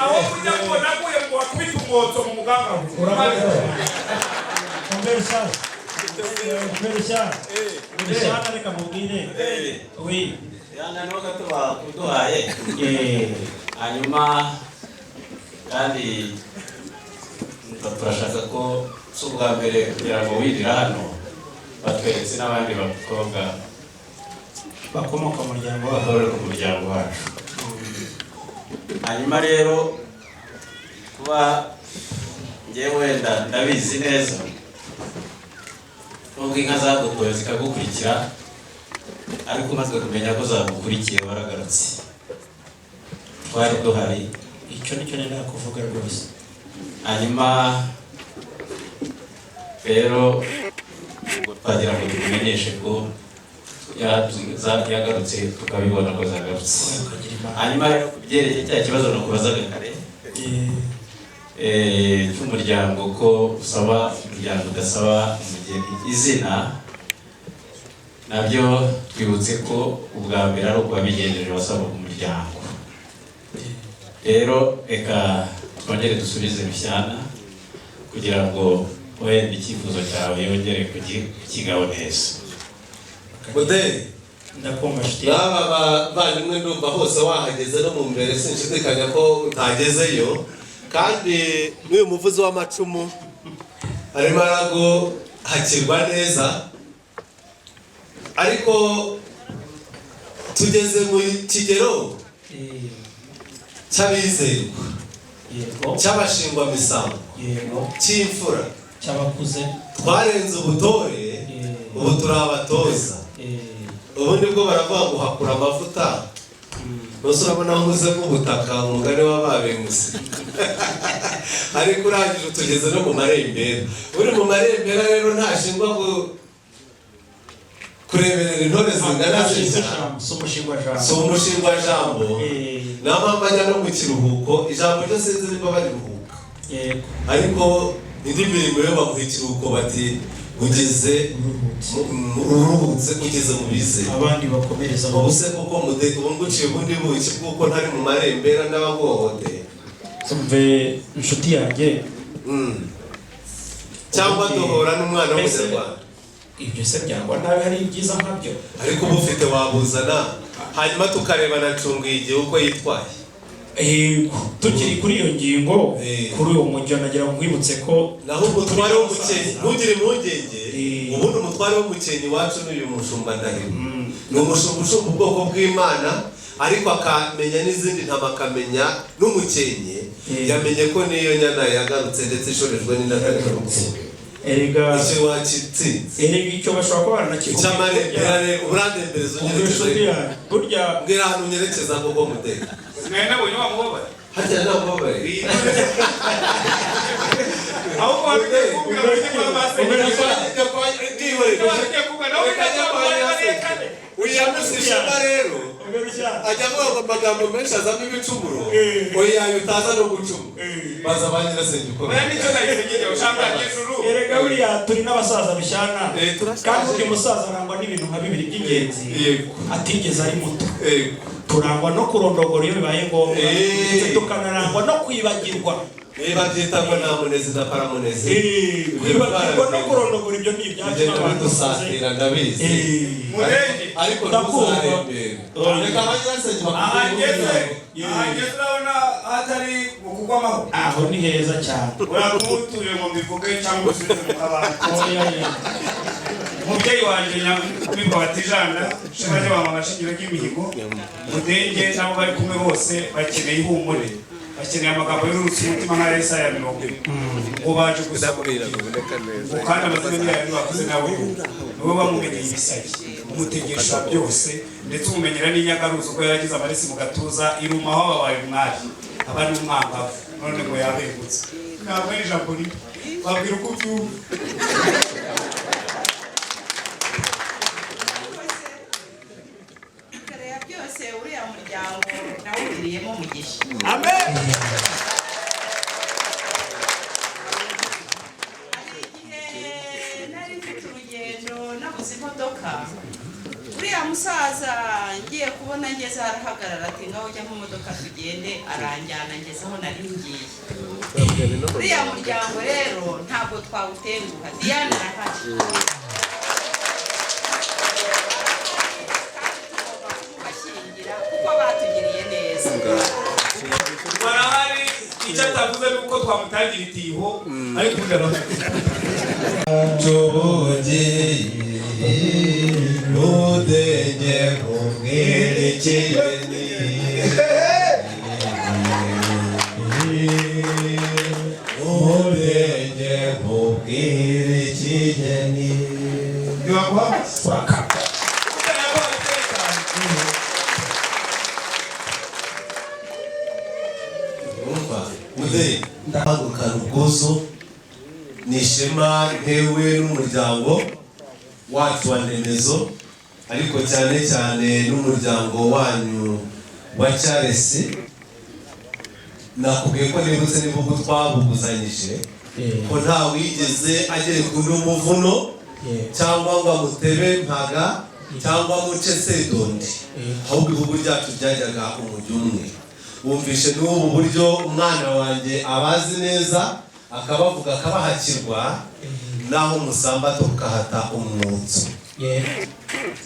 aho kujya kubona aguye ngo wakubite umwotso mu muganga Mbere reka mubwire oui yana no gatuba kuduhaye hanyuma kandi turashaka ko subwa mbere kugira ngo wirira hano batweretse n'abandi bakobwa bakomoka mu muryango wacu hanyuma rero kuba ngewe ndabizi neza nubwo inka zagutoye zikagukurikira ariko umaze kumenya ko zagukurikiye waragarutse twari duhari icyo nicyo nenda kuvuga rwose hanyuma rero twagira ngo tukumenyeshe ko yagarutse tukabibona ko zagarutse hanyuma rero ku byerekeye cya kibazo no kubazaga kare cy'umuryango ko usaba umuryango udasaba umugeni izina nabyo twibutse ko ubwa mbere ari ukubabigendeje wasaba umuryango rero reka twongere dusubize Rushyana kugira ngo wenda icyifuzo cyawe yongere kukigaho neza Modeli ndakumva shiti n'aba bavandimwe ndumva hose wahageze no mu mbere sinshidikanya ko utagezeyo kandi n'uyu muvuzi w'amacumu arimo araguhakirwa neza ariko tugeze mu kigero cy'abizerwa cy'abashingwamisango cy'imfura cy'abakuze twarenze ubutore ubu turi abatoza ubundi bwo baravuga ngo hakura amavuta bose urabona nkuze nk'ubutaka umugani w'ababenguse ariko urangije tugeze no mu marembera uri mu marembera rero ntashingwa kureberera intore zingana zitya si umushingwajambo nta mpamvu ajya no mu kiruhuko ijambo ryo sinzi niba bariruhuka ariko indi mirimo yo bamuha ikiruhuko bati ugeze uruhutse ugeze mu bize abandi bakomereza ubuse kuko mudete ubu nguciye ubundi buki kuko ntari mu marembera n'abagohote umve inshuti yanjye cyangwa duhura n'umwana w'umunyarwanda ibyo se byangwa nawe hari byiza nkabyo ariko uba ufite wabuzana hanyuma tukareba na cunguye igihe uko yitwaye tukiri kuri iyo ngingo kuri uwo mujyo nagira ngo nkwibutse ko naho umutware w'umukenyi ntugire impungenge ubundi umutware w'umukenyi wacu n'uyu mushumba ndahiro ni umushumba ushumba ubwoko bw'Imana ariko akamenya n'izindi ntama akamenya n'umukenye yamenye ko niyo nyana yagarutse ndetse ishorejwe n'indakareka n'umukenye erega icyo wakitsinze erega icyo bashobora kuba baranakivuga cy'amarembere urandembereza unyerekeze burya mbwira ahantu unyerekeza koko muteka nari nabonye wamubabara harya nta mubabare ahubwo ajya avuga amagambo menshi azamo ibicumuro oya utaza no gucuma baza banyirasenge uko erega buriya turi n'abasaza bishyana kandi uyu musaza arangwa n'ibintu nka bibiri by'ingenzi atigeze ari muto turangwa no kurondogora iyo bibaye ngombwa ndetse tukanarangwa no kwibagirwa babyita ngo nta munezi na paramunezi kwibagirwa no kurondogora ibyo ni ibyacu n'abantu dusatira ndabizi ariko ntuzarembere reka abanyirasenge ahageze urabona hatari gukugwa amahoro aho ni heza cyane uramutuye ngo mbivuge cyangwa usubize mu kabati umubyeyi wanjye nyamwibwa batijana shema ry'abama amashingiro ry'imihigo mudenge nabo bari kumwe bose bakeneye ihumure bakeneye amagambo y'urutse umutima nka Yesaya 40 ngo baje gusaba ngo kandi amazina yayo bakoze nawe niwe bamumenyeye ibisagi umutegesha byose ndetse umumenyera n'inyagaruzo ko yaragize amaresi mu gatuza iruma aho babaye umwari abari umwangavu none ngo yabengutse ntabwo ari ijambo rimwe babwira uko ubyumva byose uriya muryango nawuririyemo umugisha amen. hari igihe nari mfite urugendo nabuze imodoka uriya musaza ngiye kubona ngeze arahagarara ati ngaho ujya mu modoka tugende aranjyana ngeze aho nari ngiye uriya muryango rero ntabwo twawutenguha Diane arahari kuko batugiriye neza barahari icyo atavuze nuko twamutangira itiho ariko kugarura Chobogeye Udenge kumwerekeyeni Udenge kumwerekeyeni Niwakuha waka Muzeyi ndahagukana ubwuzu ni ishema ntewe n'umuryango wacu wa Remezo ariko cyane cyane n'umuryango wanyu wa Charles nakubwiye ko nibutse n'ibihugu twabuguzanyije ko nta wigeze agera kuri umuvuno cyangwa ngo amutebe mpaga cyangwa muce sedondi ahubwo ibihugu byacu byajyaga umujyi umwe bumvishe n'ubu buryo umwana wanjye abazi neza akabavuga akabahakirwa naho musamba tukahata umwutso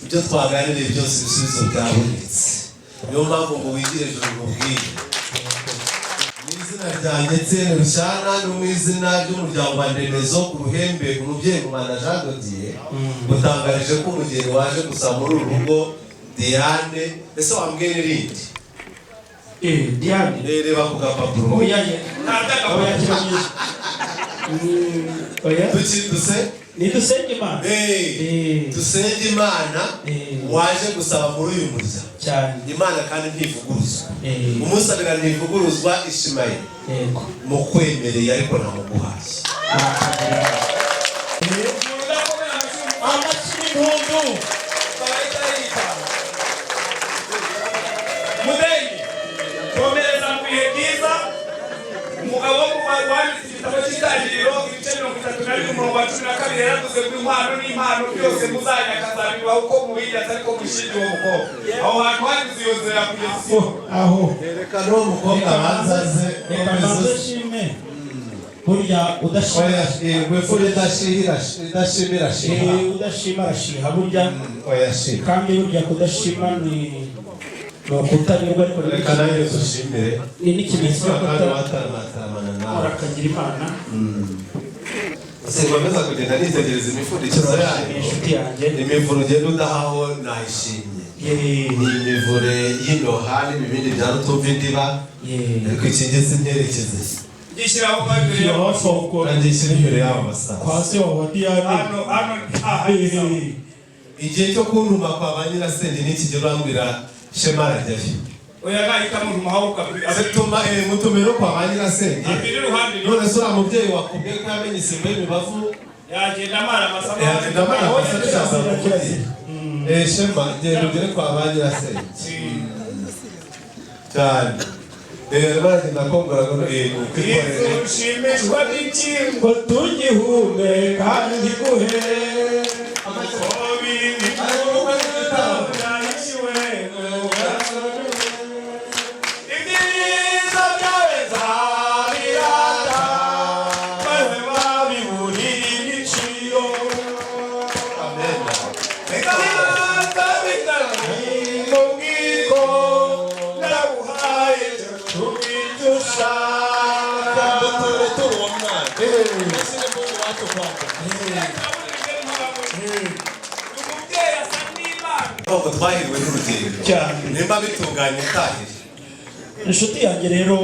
ibyo twaganiriye byose ibisubizo byabonetse niyo mpamvu ngo wigire ijoro nkubwire mu izina ryanjye Etienne Rushyana no mu izina ry'umuryango wa Remezo ku Ruhembe umubyeyi Rubanda Jean Dodier gutangarije ko umugeni waje gusa muri uru rugo Diane ese wambwiye n'irindi Diane reba ku gapapuro oya oya duse ni dusenge Imana dusenge Imana waje gusaba muri uyu muryango cyane Imana kandi ntivuguruzwa umusabira ntivuguruzwa Ishimayeli yego mu kwemereye ariko ntamuguhaye amashimpundu Mudengi komereza mu bihe byiza umugabo wanditse igitabo cy'itangiriro ibice 31 umurongo wa 12 yaravuze ko impano n'impano byose muzanyakazabibaho uko mubiyaza ariko mushindi uwo mukobwa aho hantu hanyuze iyo nzira kugeza aho reka n'uwo mukobwa abanzaze reka bazashime burya udashimira udashima arashiha burya kandi burya kudashima ni ukutanirwa ariko reka nawe dushimire ni n'ikimenyetso cyo bataramatana nawe urakagira Imana sinkomeza kugenda nitegereza imipfundikizo yayo inshuti yanjye imivure ugenda udahaho nayishimye ni imivure y'indoha n'ibibindi bya rutumva indiba ariko ikingeze imyerekeze gishyiraho kabiri kandi ishyira imbere y'abo basaza kwa se wa Diane igihe cyo kuntuma kwa ba nyirasenge n'ikigero urambwira shema arajyayo oya nahita mu mahawuka azituma mutumero kwa ba nyirasenge abiri ruhande none se uriya mubyeyi wakubwiye ko yamenye isimbo y'imibavu yagenda amara amasaha yagenda amara amasaha shema genda ugere kwa ba nyirasenge cyane bagenda kombora ngo ukwikorere ushimishwa n'iki ngo tugihumeka ntiguhe ntabwo twahiriwe n'urugendo nimba bitunganye utahire inshuti yanjye rero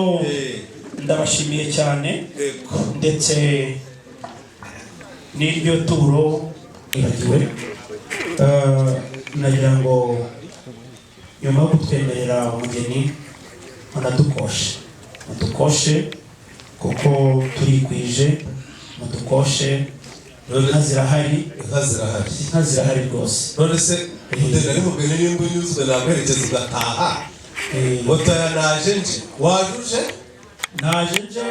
ndabashimiye cyane ndetse n'iryo turo iragiwe nagira ngo nyuma yo kutwemerera umugeni mudukoshe kuko turikwije mudukoshe inka zirahari rwose none se utega ari mugeni nimba unyuzwe naguherekeza ugataha utaya naje nje wajuje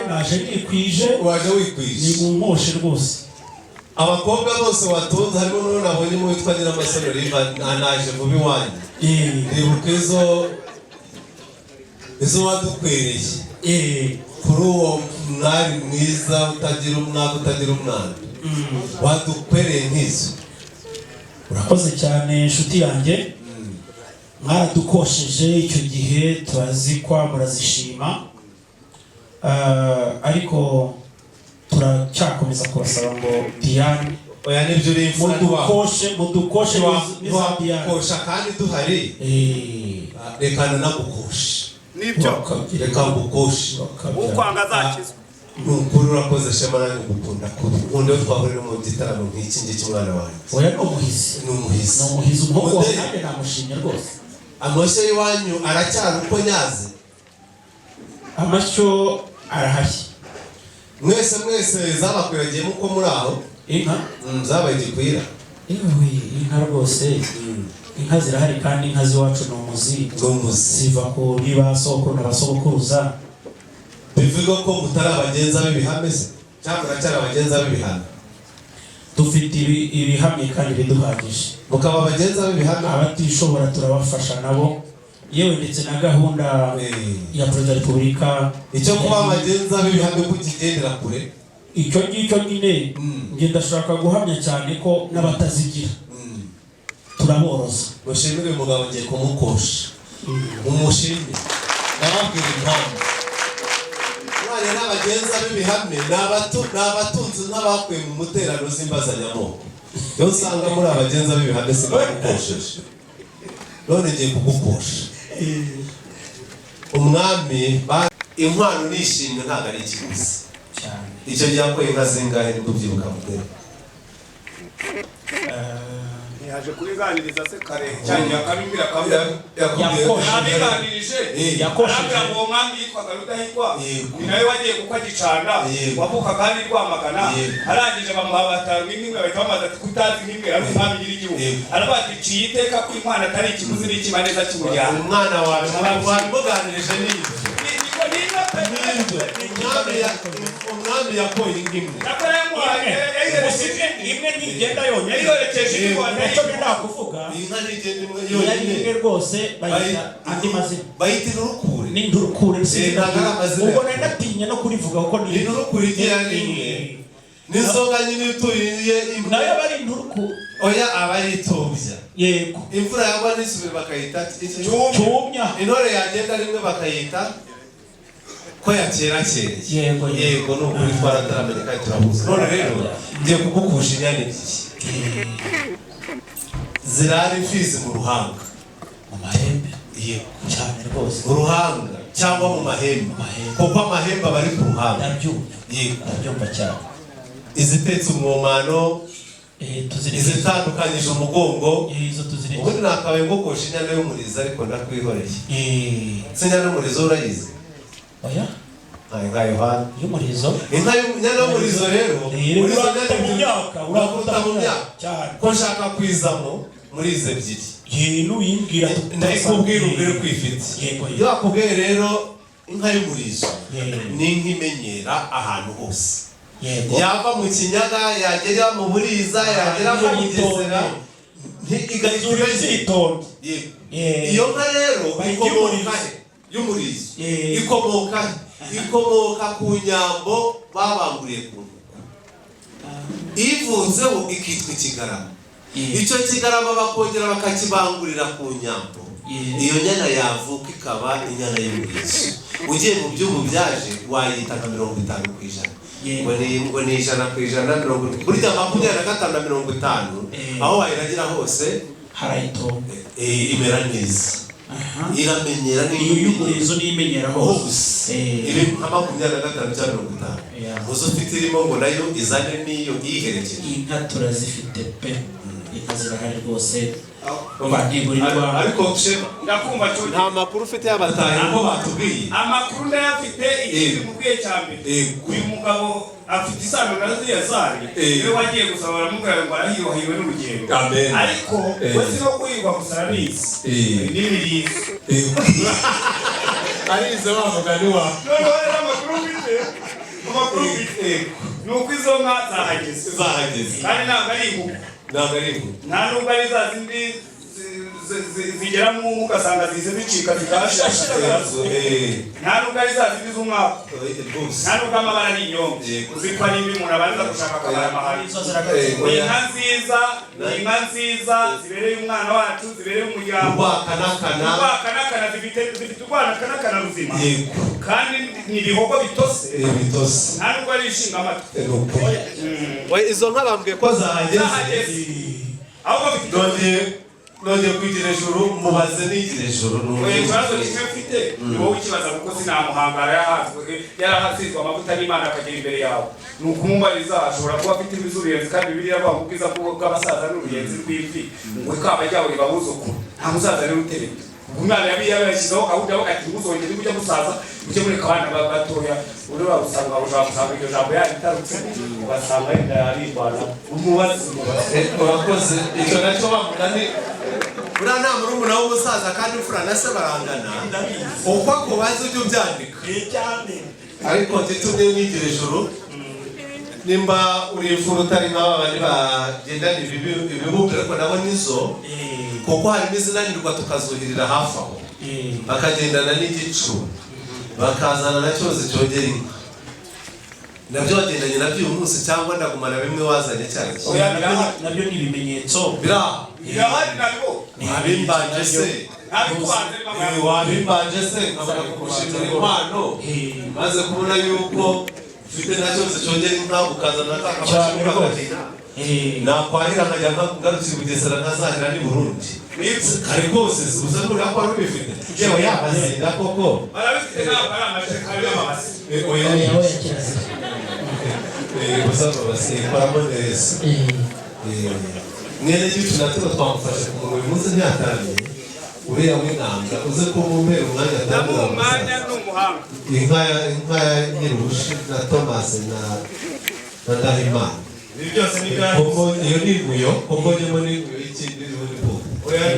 naje nikwije waje wikwije ni mu nkoshe rwose abakobwa bose watunze harimo n'uwo nabonye mu witwa Nyiramasaro Riva naje vuba iwanyu ndibuka izo wadukwereye kuri uwo mwari mwiza utagira umwana wadukwereye nk'izo urakoze cyane inshuti yanjye mwaradukosheje icyo gihe turazikwa murazishima ariko turacyakomeza kubasaba ngo Diane oya nibyo uri imfura mudukoshe ntiwakosha kandi duhari reka nanagukoshe nibyo reka ngukoshe ukwanga azakizwa nukuri urakoze shema nanjye ngukunda nkunda iyo twahurira mu gitaramo nk'iki ngiki umwana wanjye oya ni umuhizi umuhungu wawe nanjye namushimye rwose amashyo y'iwanyu aracyari uko nyaze amashyo arahashye mwese zabakwiragiyemo uko muri aho inka zabaye igikwira inka rwose inka zirahari kandi inka z'iwacu ni umuzi ziva kuri ba sokuru na ba sogokuruza bivuga ko mutari abagenza b'ibihame se cyangwa muracyari abagenza b'ibihame dufite ibihamye kandi biduhagije mukaba abagenza b'ibihame abatishobora turabafasha nabo yewe ndetse na gahunda ya Perezida wa Repubulika icyo kuba abagenza b'ibihame kukigendera kure icyo ngicyo nyine njye ndashaka guhamya cyane ko n'abatazigira turaboroza mushimire umugabo ngiye kumukosha umushimire nababwira impamvu mwana n'abagenza b'ibihame ni abatunzi n'abakuye mu muterano z'imbazanyamoko iyo usanga muri abagenza b'ibihame sinabagukosheje none ngiye kugukosha umwami inkwano nishimye ntabwo ari ikiguzi icyo gihe yakoye inka zingahe nibwo byibuka mutera yaje kuriganiriza se kare cyane akabibwira yabiganirije arabwira ngo uwo mwami yitwaga Rudahigwa ni nawe wagiye kuko agicana wavuka kandi Rwamagana arangije bamuha batanu n'imwe bahita bamaze ati kutazi nk'imwe ari umwami nyir'igihugu arabadiciye iteka ko inkwano atari ikiguzi n'ikimaneza cy'umuryango umwana wawe wabimuganirije n'ibyo umwami yakoye ingimwe imwe ntigenda yonyine yorekeje nicyo ngenda kuvuga inka ntigenda imwe yonyine rwose bayita andi mazina bayita inturukure ni inturukure ntabwo ari amazina ubwo nari natinya no kurivuga kuko ni inturukure igira n'imwe n'inzoga nyine ituriye nayo aba ari inturukure oya aba ari itubya yego imvura yagwa n'isubire bakayita cyumya intore yagenda rimwe bakayita ko yakerakeye yego yego ni ukuri twarataramenye kandi turabuze none rero ngiye kugukusha inyana ebyiri zirara imfizi mu ruhanga mu mahembe yego cyane rwose mu ruhanga cyangwa mu mahembe kuko amahembe aba ari ku ruhanga ndabyumva yego ndabyumva cyane izitetse umwomano izitandukanyije umugongo izo tuzireke ubundi nakabaye ngokosha inyana y'umurizo ariko ndakwihoreye inyana y'umurizo urayizi oya nka Yohana y'umurizo inyana y'umurizo rero urakuta mu myaka ko nshaka kwizamo muri izo ebyiri nuyimbwira ndayikubwira ubwire kwifite iyo bakubwiye rero inka y'umurizo ni inka imenyera ahantu hose yava mu kinyaga yagera mu buriza yagera mu bugesera igahita itonde iyo nka rero ikomoka y'umurizo ikomoka ku nyambo babanguriye ku ntuku ivutseho ikitwa ikigarama icyo kigarama bakongera bakakibangurira ku nyambo iyo nyana yavuka ikaba inyana y'umurizo ugiye mu by'ubu byaje wayita nka 50%. ngo ni 100%, burya 25 na 50 aho wayiragira hose harayitonda imera neza iramenyera n'iy'umurizo n'imenyera hose iri nka 25 cyangwa 50 muzo ufite irimo ngo nayo izane n'iyo yiherekeje inka turazifite pe inka zirahari rwose ariko ndakumva cyo nta makuru ufite y'abatayi ngo batubwiye amakuru ndayafite ikindi mubwiye cyane uyu mugabo afite isano na ziya zari iyo wagiye gusaba baramubwira ngo arahiwe n'urugendo ariko wese no kuyigwa gusarabizi n'ibirizo arize wa mugani wa none amakuru mfite nuko izo nka zahageze kandi ntabwo ari ingufu nta nubwo ari za zindi zigera mu ugasanga zize zicika zigashira nta nubwo ari za zindi z'umwaka nta nubwo amabara ari inyombe uzitwa n'imbi umuntu abanza gushaka akabara amahari ni inka nziza zibereye umwana wacu zibereye umuryango urwakanakana zifite urwakanakana ruzima kandi ni ibihogo bitose nta nubwo ari ishinga amatwi izo nka bambwiye ko zahageze ahubwo bifite nongeye kwigira ejuru mubaze n'igira ejuru ikibazo kimwe mfite ni wowe ukibaza kuko sinamuhangara yarahasizwe amavuta n'Imana akagera imbere yawe ni ukumubariza ashobora kuba afite imizuruyenzi kandi Bibiliya avuga ngo ubwiza bw'abasaza n'uruyenzi rw'imvi ngo ikamba ryabo ribabuzuku nta musaza rero utereka umwana yabishyizeho gahunda yo ati muzongere ujya gusaza ujye mureka abana batoya ureba usanga ushaka iryo jambo yaritarutse ugasanga yenda yaribana umubazi urakoze icyo nacyo bamugani uriya nta murumuna w'umusaza kandi imfura na se barangana uko akubaza ujya ubyandika ariko ntitumwe n'igira ejuru nimba uri imfura utari nk'aba bandi bagendana ibibuga ariko nabo nizo kuko harimo izinanirwa tukazuhirira hafi aho bakagendana n'igicu bakazana na cyozi cyogera inka nabyo wagendanye nabyo uyu munsi cyangwa ndagumana bimwe wazanye cyane nabyo ni ibimenyetso birahari nabwo wabimbanje se wabimbanje se nkabona kugushimira impano maze kubona yuko ufite na cyose cyongera inka ukazana n'akabasha kukagina nakwahira nkajya ngarukira i Bugesera ntazahira n'i Burundi kare kose uza nuriya ko wari ubifite yewe yabazinda koko barabifite ntabwo ari amasheka y'amabasi gusa babasi ikoramo neza mwene gicu natwe twamufashe ku muntu uyu munsi ntiyataniye uriya w'intambwe uze ko mumpera umwanya atandura umwanya n'umuhanga inka ya Nyirubushi na Thomas na Ndahimana ibi byose ni bya iyo ni inguyo kuko nyemo ni inguyo y'ikindi n'ubundi bwoko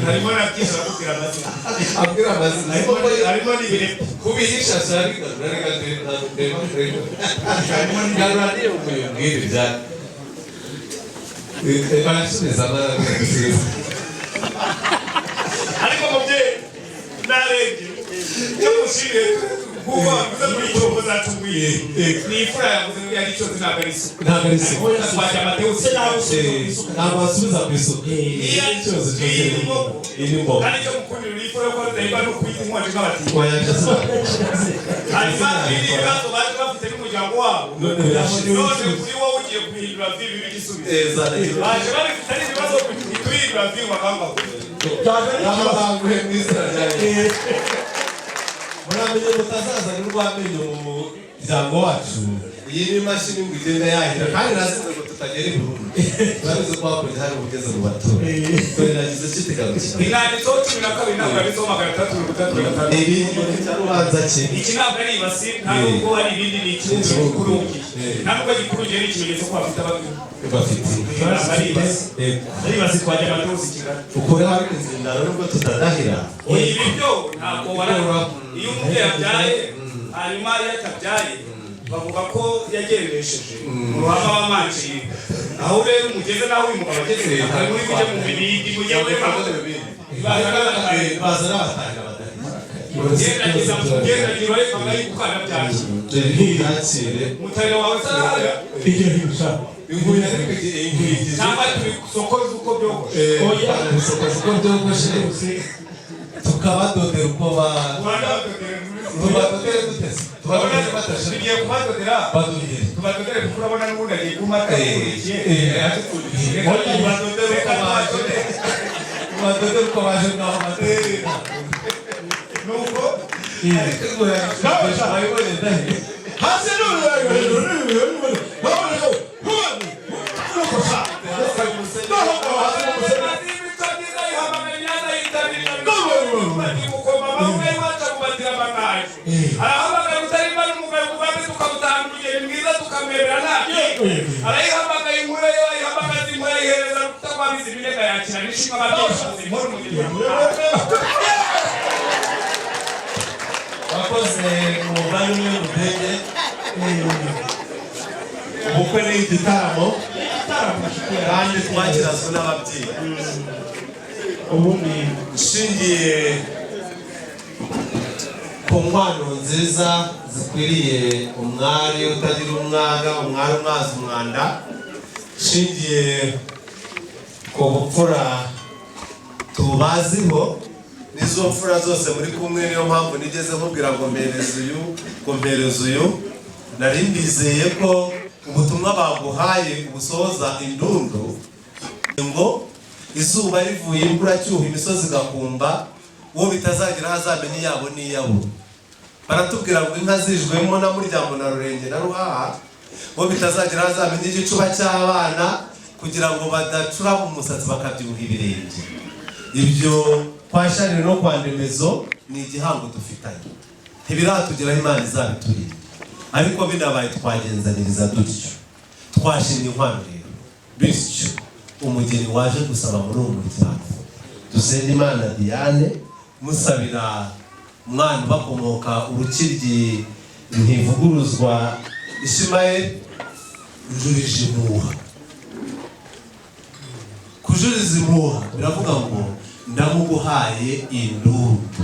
harimo na byinshi arakubwira amazina abwira amazina harimo n'ibiri kubihisha sarigarura reka ndeba garura niyo nguyo mbwira ibyari barasubiza barasubiza ariko mubyeyi narebye cyo mushire kuba biza muri cyo muzatunguye ni ifura yavuze ngo yari cyo ntabwo ari isuku twajya Mateus ntabwo basubiza ku isuku iya cyose irimo kandi cyo mukundira ni ifura ko ndahimba no kwita inkonje nk'abati hanyuma ibibazo baje bafite n'umuryango wabo none kuri wowe ugiye guhindura vibi b'igisubizo baje bafite n'ibibazo guhindura vibi bakamba n'amabanguhe mw'izina rya Yesu muramenye mutazazana urw'amenyo mu muryango wacu iyi ni imashini ngo igenda yahira kandi nazize ngo tutagera i Burundi turabizi ko hakurya hari ubugeze mu baturage dore nagize kitigarukira inanditseho 12 ntabwo yanditseho 335 ibi ni cyarubanza ki iki ntabwo ari ibasi ntabwo ari ibindi ni ikibuga gikurungi ntabwo gikurungiye ni ikimenyetso ko bafite bafite ari ibasi twajya amatuzi kigali ukore hari inzindaro nubwo tutadahira ibi byo ntabwo warabura iyo umubyeyi abyaye hanyuma iyo atabyaye bavuga ko yageresheje mu ruhame w'amanciye aho rero umugeze naho uyu mugabo ageze ari muri kujya mu bibindi mu gihe baza n'abatangira ugerageza ugerageza urabona yuko ukana byaki ntiyakire mutare wawe sarahaga inguye ariko inguye cyangwa turi gusokoza uko byogoshe oya gusokoza uko byogoshe tukabadodera uko tubadodere dutese tubadodere batashe tugiye kubadodera badodere tubadodere kuko urabona n'ubundi agiye kumata tubadodere uko baje ngaho bateye nuko ariko inguye bayibone ndahe hasi arahamagara utarimba n'umugabo kubabe tukabutanga urugero mwiza tukamwerera nabi arayihamagaye inkuru yo ayihamagaza inkuru ayihereza kutababizi ibinega yakira n'ishimwe ababyishaza inkuru mu gihe wakoze umugani umwe w'udege ubukwe ni igitaramo kandi twakirazwe n'ababyeyi ubundi nshingiye ku nkwano nziza zikwiriye umwari utagira umwaga umwari umwaza umwanda nshingiye ku bupfura tubaziho n'izo mfura zose muri kumwe niyo mpamvu nigeze nkubwira ngo mpereze uyu nari mbizeye ko ubutumwa baguhaye ubusohoza indundu ngo izuba rivuye imvura cyuha imisozi igakumba uwo bitazagira hazamenye yabo n'iyabo baratubwira ngo inka zijwemo na Muryamo na Rurenge na Ruhaha uwo bitazagira hazamenye igicuba cy'abana kugira ngo badacura mu musatsi bakabyibuha ibirenge ibyo kwasharira no kwandemezo ni igihango dufitanye ntibiratugeraho Imana izabiturira ariko binabaye twagenzaniriza dutyo twashimye inkwano rero bityo umugeni waje gusaba muri uwo muryango dusenge Imana Diane musabira umwana bakomoka urukiryi ntivuguruzwa Ishimayeli ujurije impuha kujuriza impuha biravuga ngo ndamuguhaye indundu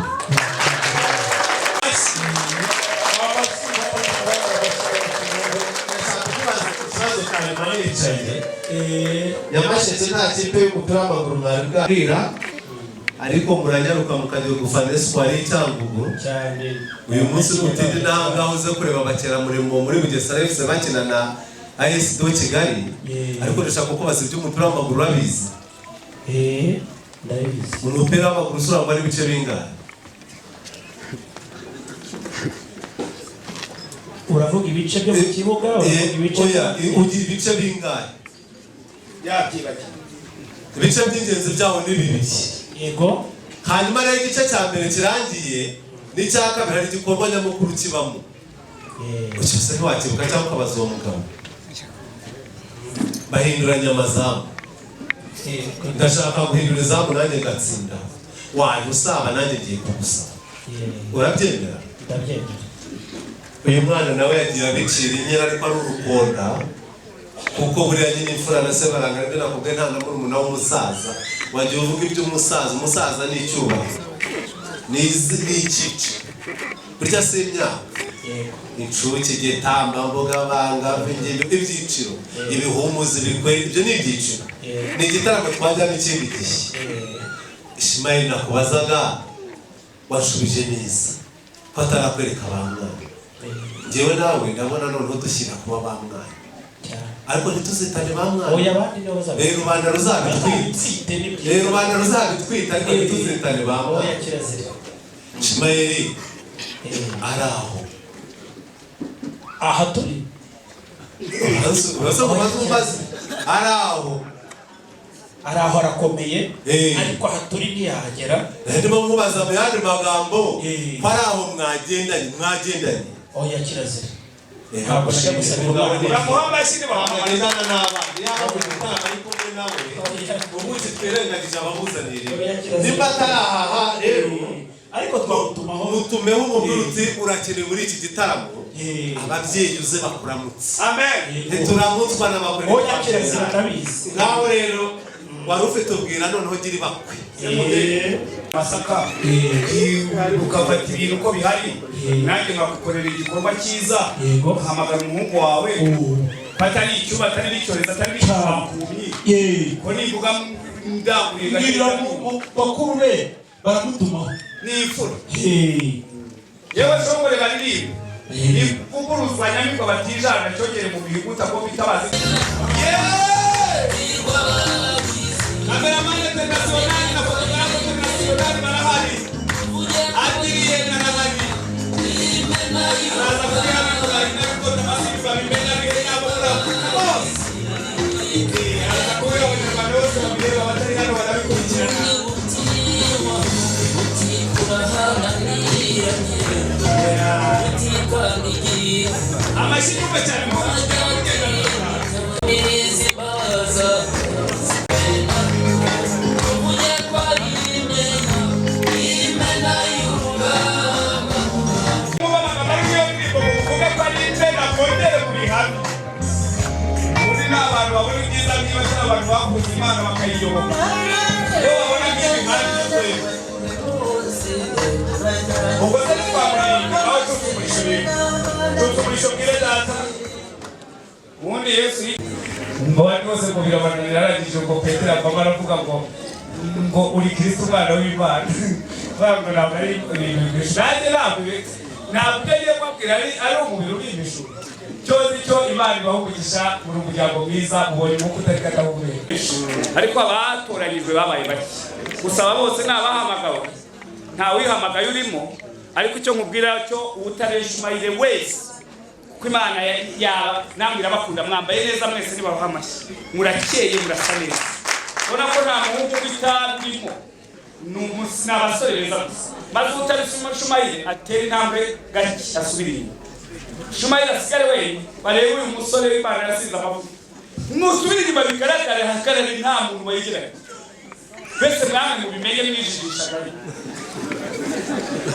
Nyamasheke nta kipe y'umupira w'amaguru mwari bwarira ariko muranyaruka mukajya gufana Espoir y'Icyangugu cyane uyu munsi n'utindi nanga uze kureba abakeramurimo muri Bugesera FC bakina na AS do Kigali ariko ndashaka kukubaza iby'umupira w'amaguru urabizi ndabizi umupira w'amaguru usura muri bice bingahe uravuga ibice byo mu kibuga ugira ibice bingahe ibice by'ingenzi byaho ni bibiri yego hanyuma rero igice cya mbere kirangiye n'icya kabiri hari igikorwa nyamukuru kibamo cyose ntiwakibuka cyangwa ukabaza uwo mugabo bahinduranya amazamu ndashaka guhindura izamu nanjye ngatsinda waje usaba nanjye ngiye kugusaba urabyemera ndabyemera uyu mwana nawe yagiye abicira inyera ariko ari urukonda kuko buriya nyine imfura na se barangana ibyo nakubwiye nta na murumuna w'umusaza wagiye uvuga iby'umusaza umusaza ni icyubahiro ni ikice burya si imyaka incuke igitambambuga bangavu ibyiciro ibihumuzi bikwera ibyo ni ibyiciro ni igitaramo twajyamo ikindi gihe Ishimayeli nakubazaga washubije neza ko atarakwereka ba mwana njyewe nawe ndabona noneho dushyira kuba ba mwana ariko ntituzitane ba mwana rero rubanda ruzabitwita ariko ntituzitane ba mwana Ishimayeli ari aho aha turi urasa mu mazi araho arakomeye ariko aha turi ntiyahagera. ndimo nkubaza mu yandi magambo ko araho mwagendanye oya kirazira. ntabwo najya gusabira umwana uramuhamba isini bahamagana n'abana yaba gutanga ari kumwe nawe umunsi twirengagije abamuzanire nimba atarahaha rero ariko twawutumaho mutumeho umubwirutsi urakenewe muri iki gitaramo ababyeyi uze bakuramutse amen ntituramutswa n'abagore oya kirazira ndabizi. nawe rero wari ufite ubwira noneho gira ibakwe masaka ukafata ibintu uko bihari nanjye nkagukorera igikorwa cyiza uhamagara umuhungu wawe atari icyuma atari n'icyorezo atari n'icyampunyi ko nivuga ndangurira bakuru be baramutumaho n'imfura yewe shongore baririmba ivuguruzwa nyamibwa batijana cyogere mu bihuguta ko bitabazi kameramani internationali na fotografi internationali barahari adiriye na nabari araza kugira ngo barinde gukora amasifa bimenya bihe n'abura bose araza kugira ngo abantu bose babireba batari hano barabikurikirana amashyi cyane mu abantu babona ibyiza niba ari abantu bakunze Imana bakayiyoboka iyo babona nk'ibihari ubwo se ntitwamurinda aho tutumurisho bwire data ubundi Yesu ngo bari bose ngo birabananira arangije ngo Petero avamo aravuga ngo uri Kristo umwana w'Imana ngo ntabwo ari ibintu byinshi nanjye ntabwo ibyo agiye kubabwira ari umubiri uri imishura cyozi cyo Imana ibaho umugisha muri umuryango mwiza ubonye umuko utari katahumeka ariko abatoranyijwe babaye bake gusaba bose n'abahamagawe nta wihamagaye urimo ariko icyo nkubwira cyo utareshumayire wese kuko Imana yaba nambwira bakunda mwambaye neza mwese nibaho amashyi murakeye murasa neza ubona ko nta muhungu w'itabirimo n'abasore beza gusa maze utareshumayire atera intambwe gake asubira inyuma Shumayira asigare wenyine barebe uyu musore w'Imana yasize amavuta nusubira inyuma bigaragare hakarere nta muntu wayigiranye bese mwamwe mubimenye mwijijisha gari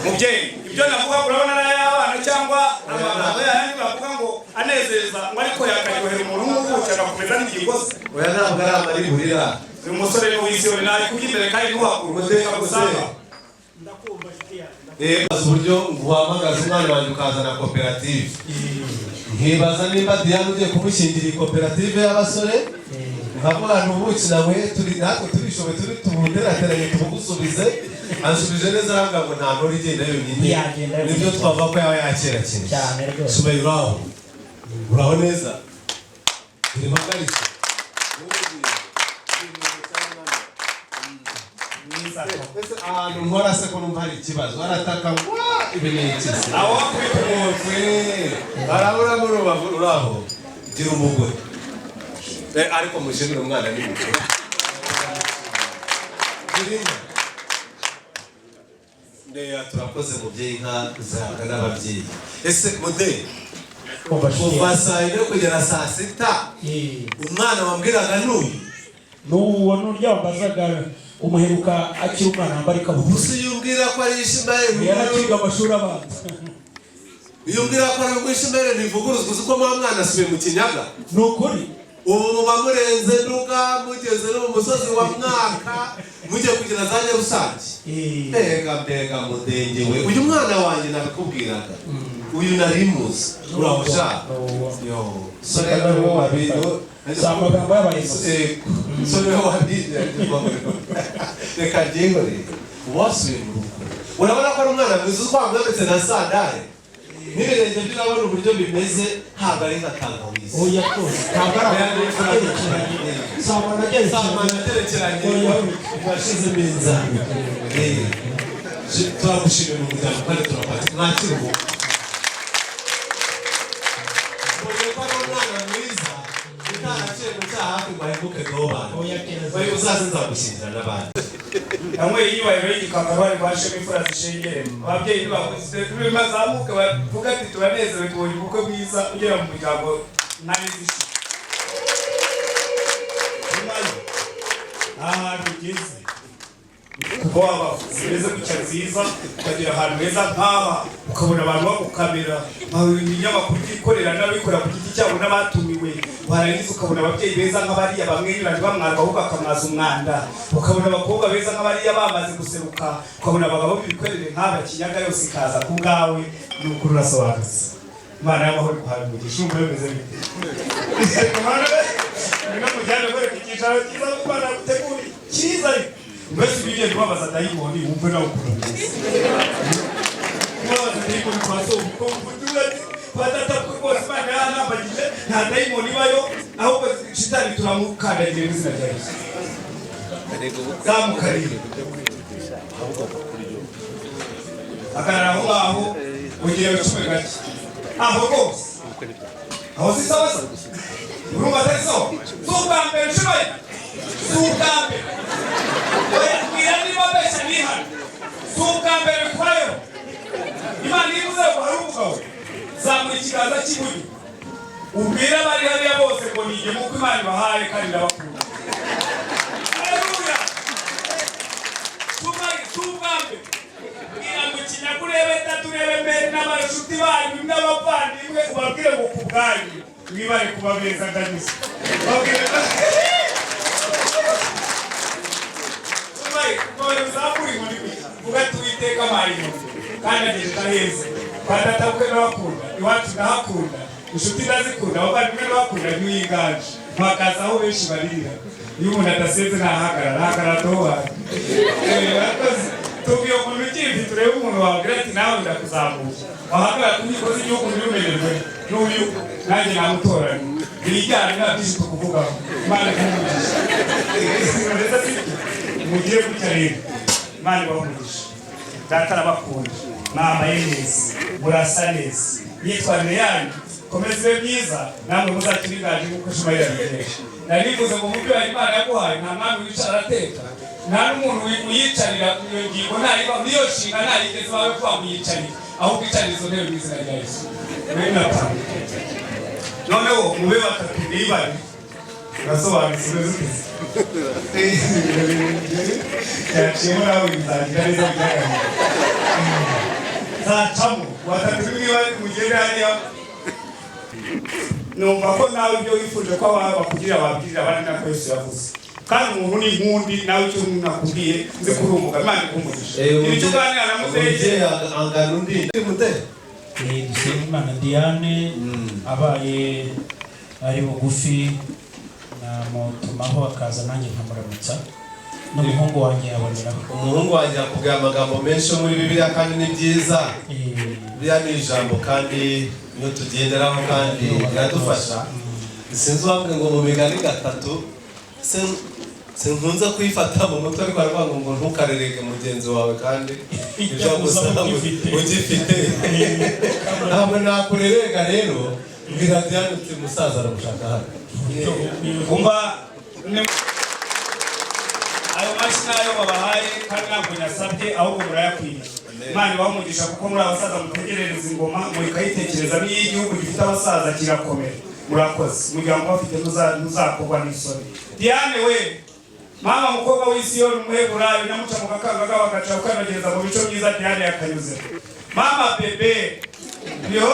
mubyeyi ibyo navuga urabona n'ay'abana cyangwa amagambo yandi bavuga ngo anezeza ngo ariko yakaryohera umuntu w'ubuki agakomeza n'ingingo ze oya ntabwo ari amari burira uyu musore w'isiyoni nari kuby'imbere kandi ntuhakura umuteka gusanga uburyo nguhamagaza umwana wanjye ukazana koperative nkibaza nimba Diane ugiye kumushingira iyi koperative y'abasore nkavuga ubuki nawe natwe turishoboye tubuterateranye tumugusubize ansubije neza aravuga ngo nta ntore igenda yonyine nibyo twavuga ko yaba yakera cyane Shumayira uraho neza urimpagaritse ahantu nkora se ko numva hari ikibazo arataka ngo ibi ni iki se aho kwitumuze arabura mu rubavu uraho gira umugore ariko mushimire umwana ni mukuru ndeya turakoze mubyeyi nka zanga n'ababyeyi ese mudeyi kuva saa yine kugera saa sita umwana wambwiraga n'uwo n'urya wambazaga umuheruka akiri umwana wambara ikabutura gusa iyo umbwira ko ari Ishimayeli yarakiga amashuri abanza iyo umbwira ko ari Ishimayeli ntivuguruzwa uzi ko mwana asubiye mu kinyaga ni ukuri ubu muba murenze nduga mugeze no mu musozi wa Mwaka mugiye kugira za Nyarusange mbega mudenge we uyu mwana wanjye nabikubwiraga uyu nari muzi urabusha yo sore wo wabiro amagambo y'abayise sore wo wabiro reka jengore wasubiye mu rugo urabona ko ari umwana mwiza twamwambitse na sandare n'ibirenge by'abana uburyo bimeze ntabwo ari nka tangawizi oya rwose ntabwo ari agerekeranye samana agerekeranye washize meza turagushimira mu muryango kandi turakwakira mwakira ubu mbonye ko ari umwana mwiza hafi ngo ahemuke doba bari uzaze nzagushyingira n'abandi namwe yibayiro y'igikaka bari bashe imfura zishengere ababyeyi bavuze bimazamuka bavuga ati turanezerewe tubonye ubukwe bwiza ugera mu muryango ntabizishi ahantu ugeze kuko waba zimeze gutya nziza ukagira ahantu heza nk'aha ukabona abantu bagukamera ibinyamakuru byikorera n'abikorera ku giti cyabo n'abatumiwe warangiza ukabona ababyeyi beza nk'abariya bamwenyuranye bamwarwa ahubwo bakamwaza umwanda ukabona abakobwa beza nk'abariya bamaze guseruka ukabona abagabo b'ibikwerere nk'aba kinyaga yose ikaza ku bwawe n'ukuri urasobanutse Imana y'amahoro ikuhamugisha umwe bimeze bite no mujyane kwereka icyicaro cyiza kuko nagutegura cyiza mbese ugiye kubabaza dayimoni wumve nawe ukunda kubabaza dayimoni kwa so kuko mvutura badatapfa rwose Imana yanambagije nta dayimoni ibayo ahubwo shitani turamukandagira mu izina rya Yesu zamukarire akarara aho ngaho ugiye ucume gake aho rwose aho si sawa se urumva atari sawa si ubwa mbere ushoboye si ubwa mbere bwira niba besha nihano si ubwa mbere bikorayo Imana ivuze ngo hari umugabo zamura ikiganza cy'iburyo ubwira abari hariya bose ngo nige muko Imana ibahaye kandi ndabakunda haleluya si ubwa mbere bwira ngo kinyakurebe taturebe mbere n'abashuti banyu n'abavandimwe ubabwire ngo ku bwanyu mwibare kuba beza ndanyuze babwire uzamura inkoni vuga tuwiteka amayino kandi agenda heza badatabwe n'abakunda iwacu ndahakunda inshuti ndazikunda abavandimwe n'abakunda ntiwiganje mpagaze aho benshi baririra iyo umuntu adaseze ntahagarara dohari tugiye umuntu ukimvi turebe umuntu wabwira ati nawe ndakuzamuka wahagarara ku nkiko z'igihugu ntirumererwe n'uyu nanjye namutoranye ibijyanye nta byinshi tukuvugaho Imana ikumugisha ndetse sibyo mugire gutya rero Imana ibahumugisha data arabakunda mwambaye neza murasa neza imyitwarire yanyu komeza ibe myiza namwe muzakira inganje nk'uko Shumayeli yabiteje narivuze ngo mu byo Imana yaguhaye nta mwami wicara arateka nta n'umuntu uyicarira iyo ngingo ntayiba niyo nshinga ntayigeze bawe kuba muyicarira ahubwo icarira izo ntebe mu izina rya Yesu noneho mube batatu nibare urasobanutse umeze uteze yaciyemo nawe bizagira neza bigaragara zacamo batatu niba mugende hariya numva ko nawe ibyo wifuje ko bakugirira babwirira abandi nako Yesu yavuze kandi umuntu ni inkundi nawe icyo nakubwiye nzi kuri umuga Imana ikumugisha icyo uganira na muzehe angana undi muzehe Dushimimana Diane abaye ari bugufi namutumaho akaza nanjye nkamuramutsa n'umuhungu wanjye aboneraho umuhungu wanjye akubwira amagambo menshi muri Bibiliya kandi ni byiza Bibiliya ni ijambo kandi niyo tugenderaho kandi iradufasha sinzi uwambwe ngo mu migani gatatu sinkunze kuyifata mu mutwe ariko aravuga ngo ntukarereke mugenzi wawe kandi ibyo gusaba ugifite ntabwo nakurerega rero mbwira Diane uti musaza aramushaka hano kumva ayo mashini ayo babahaye kandi ntabwo nyasabye ahubwo murayakwiye Imana ibahumugisha kuko muri abasaza mutegerereza ingoma murikayitekereza n'iyo igihugu gifite abasaza kirakomera murakoze umuryango bafite ntuzakorwa n'isoni Diane we mama mukobwa w'Isiyoni umuheburayo nyamuca mu gakangaga bagaca ukanagereza mu bico byiza Diane yakanyuze mama bebe yo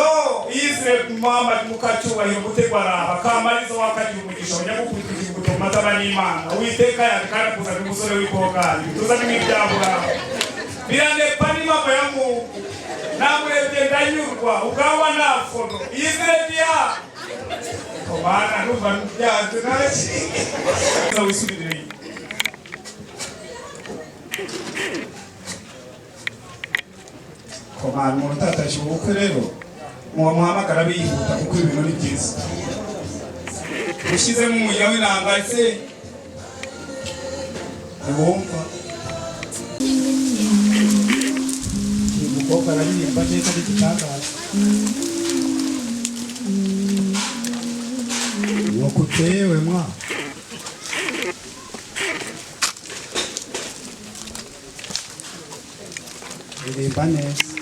Israel mama mukacyubahiro gutegwara bakamarizo wakagira umugisha bajya gukubita ikibuto mataba n'Imana Uwiteka yakara kuzana umusore w'ipogani tuzana n'ibyabura biranepa ni mama ya Mungu namurebye ndanyurwa ugawa nafono Israel ya komana nuva byanze naki wisubirire komana umuntu utatashye ubukwe rero muhamagara bihuta kuko ibintu ni byiza ushyizemo umujya w'inanga se wumva umukobwa araririmba neza ari igitangaza nuko utewe mwa ririmba neza.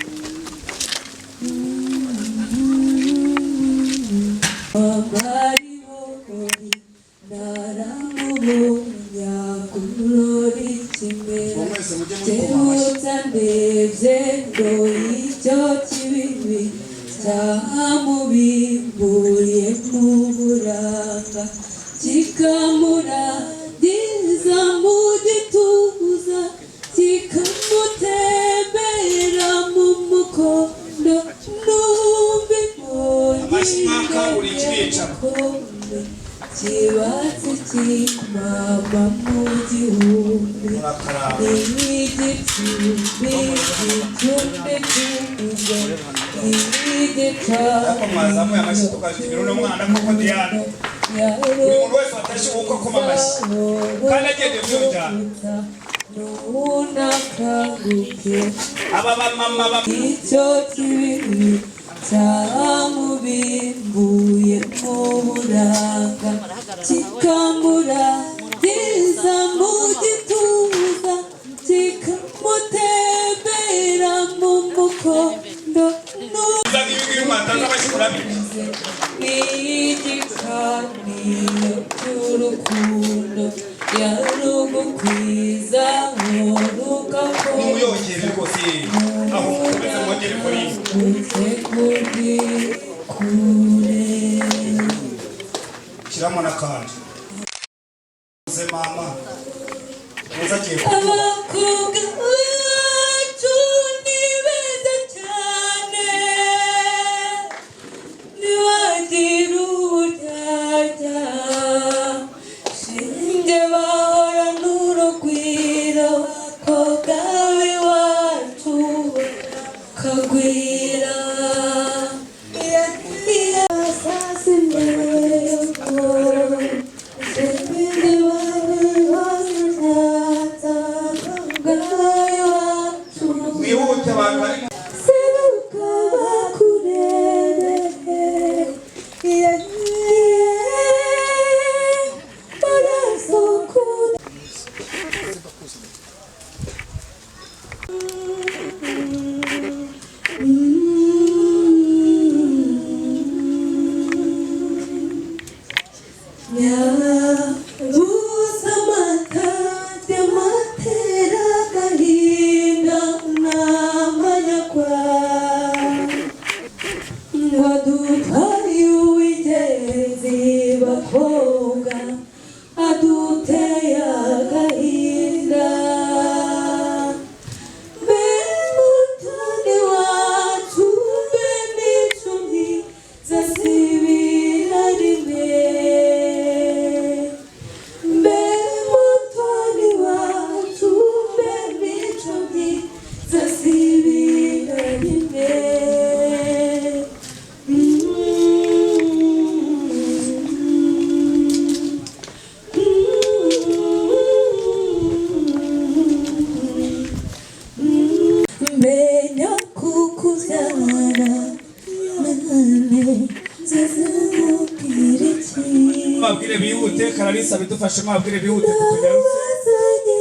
Bidufashe mwabwire bihute kutugarutse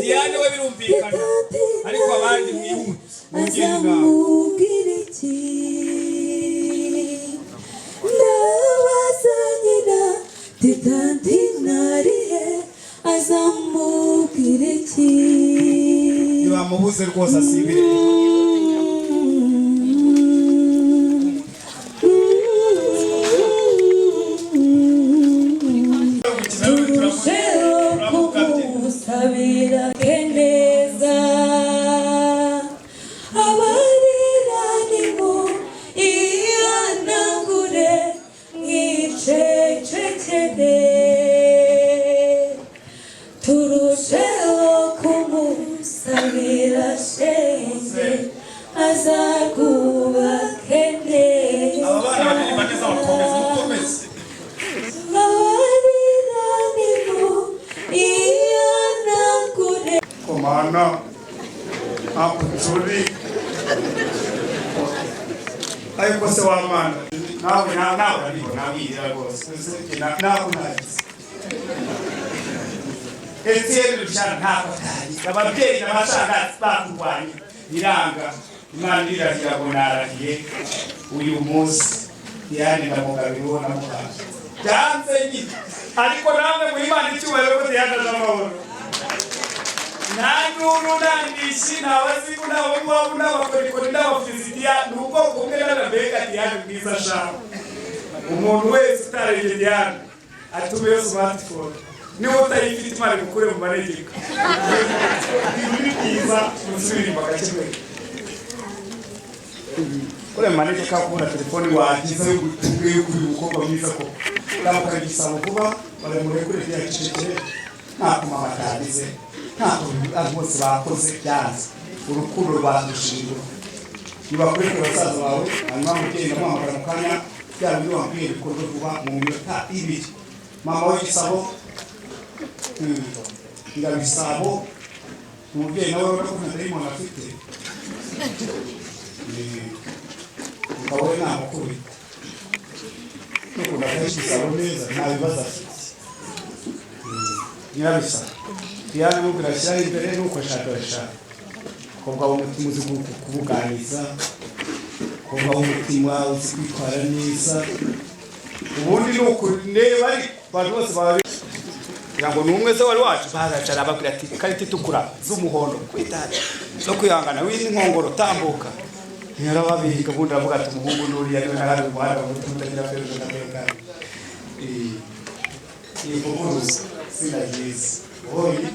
Diane we birumvikana ariko abandi mwihute mugire inama nibamubuze rwose asibire ariko se wamana nawe ariko nabira rwose nakunagize Etienne Rushana ntabwo atari ababyeyi n'abashaka bakurwanya biranga Imana iragira ngo narahiye uyu munsi Diane ndamugabira na muganga byanze nyine ariko namwe mu Imana icyubahiro ko Diane azamahoro nta nuru nandishi ntabazigu n'abamubabu n'abakorikori n'abafizidiya ni ubwoko bumwe n'ababega Diane bwiza shaka umuntu wese utarebye Diane atumeyo smartphone niba utayifite Imana igukure mu manegeka ni byiza musubire inyuma gake kule manegeka kubona telefoni wagize ubwiye kuri umukobwa mwiza ko ndamuka gisaba kuba bari muri kure ya kicekere nta kumama tabize nta bose bakoze byanze urukundo rwadushingiro niba kuri basaza bawe hanyuma mugenda mwamagana mu kanya bya bindi wambwiye bikorwa vuba mu minota ibiri mama w'igisabo Ngabisabo umubyeyi nawe urabona ko nta dayimoni afite ukabona nta makuru nukunda kenshi isabo neza nta bibazo afite nyirabisabo Diane mubwira ashyiraho imbere nuko ashaka kobwa w'umutima uzi kubuganiza kobwa w'umutima uzi kwitwara neza ubundi nuko ndeba ariko abantu bose baba ngo numwe se wari wacu baracara bakira ati kariti tukura z'umuhondo kwitara no kwihangana wini nkongoro tambuka nyarababiga bundi avuga ati umuhungu nuri yari narari muhanda mututagira feruzo na benga ivuguruza sinagize oyi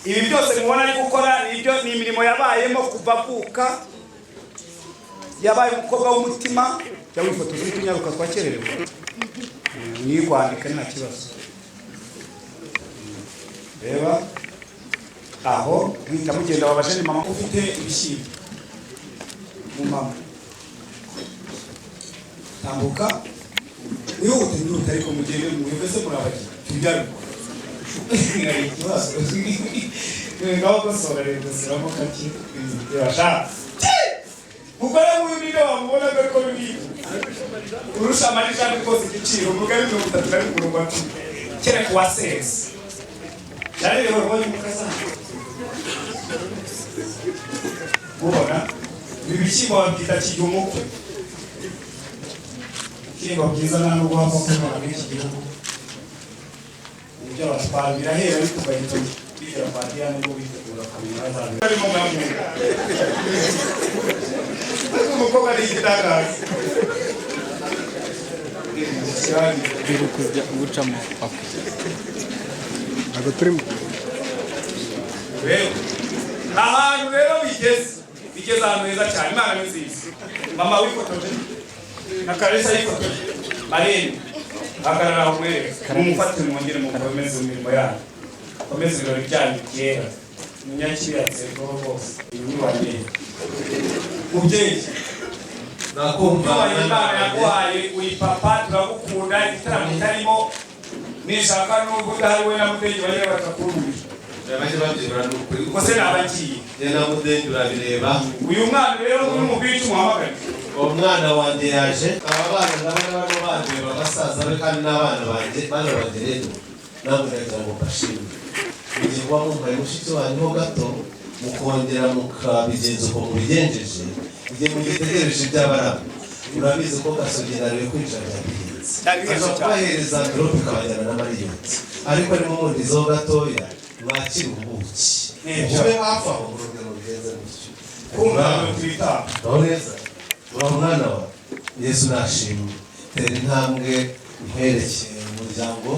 ibi byose mubona ari gukora nibyo ni imirimo yabayemo kuva avuka yabaye umukobwa w'umutima yawifotoza n'utunyaruka twakererewe ni kwandika nta kibazo reba aho ndamugenda wabasheni mama ufite ibishyimbo mu mama tambuka wihute n'uta ariko mugende mwebese murabaje tujyane ngari ikibazo ngaho gusora rero siramo kaki yasha mugore w'ibiro wamubona ko biri urusha amarija rwose igiciro mugari 30 ari ku rugo kere kwa sales Jari leo roho mukazana. Bora, bibishimo babita kiyomo. Kingo bwiza na n'ubwo hava ko na biki gihugu. Ibyo batwabira hera ariko bayito bigera kwadiya n'ubwo bitegura kamera zawe. Ari mu gamu. Umukobwa ari kitagaza. Biri kujya gucamo. Agotrimo. Ahantu rero bigeze ahantu heza cyane Imana nziza. Mama wifotoje na Karisa yifotoje. Marene agarara umwe mumufatire mwongere mu komeze imirimo yanyu. Komeze ibirori byanyu kera. Munyakiri yatsego bose. Inyuma wanye. Mubyeyi nakumva Imana yaguhaye uyi papa turagukunda igitaramo kitarimo nishaka n'ubwo udahari we na mudengi bajye batakurumije baje babyibura n'ukuri kuko se nabagiye ye na mudengi urabireba uyu mwana rero uri mu bicu muhamagara umwana wanjye yaje aba bana ndabona bano banje babasaza be kandi n'abana banje bana banje rero namwe ndagira ngo bashime igihe kuba mumbaye mushiki wanyu gato mukongera mukabigenza uko mubigenjeje igihe mugitegereje iby'abaramu urabizi ko gasogerariwe kwinjira byabigenze bahereza envelope kabajyana n'amariyoni ariko arimo mundi zo gatoya mwakira ubuki ube hafi aho mu rugero rugenze gutyo kumva twita neza umwana wa Yesu nashimwe tera intambwe nkwerekeye umuryango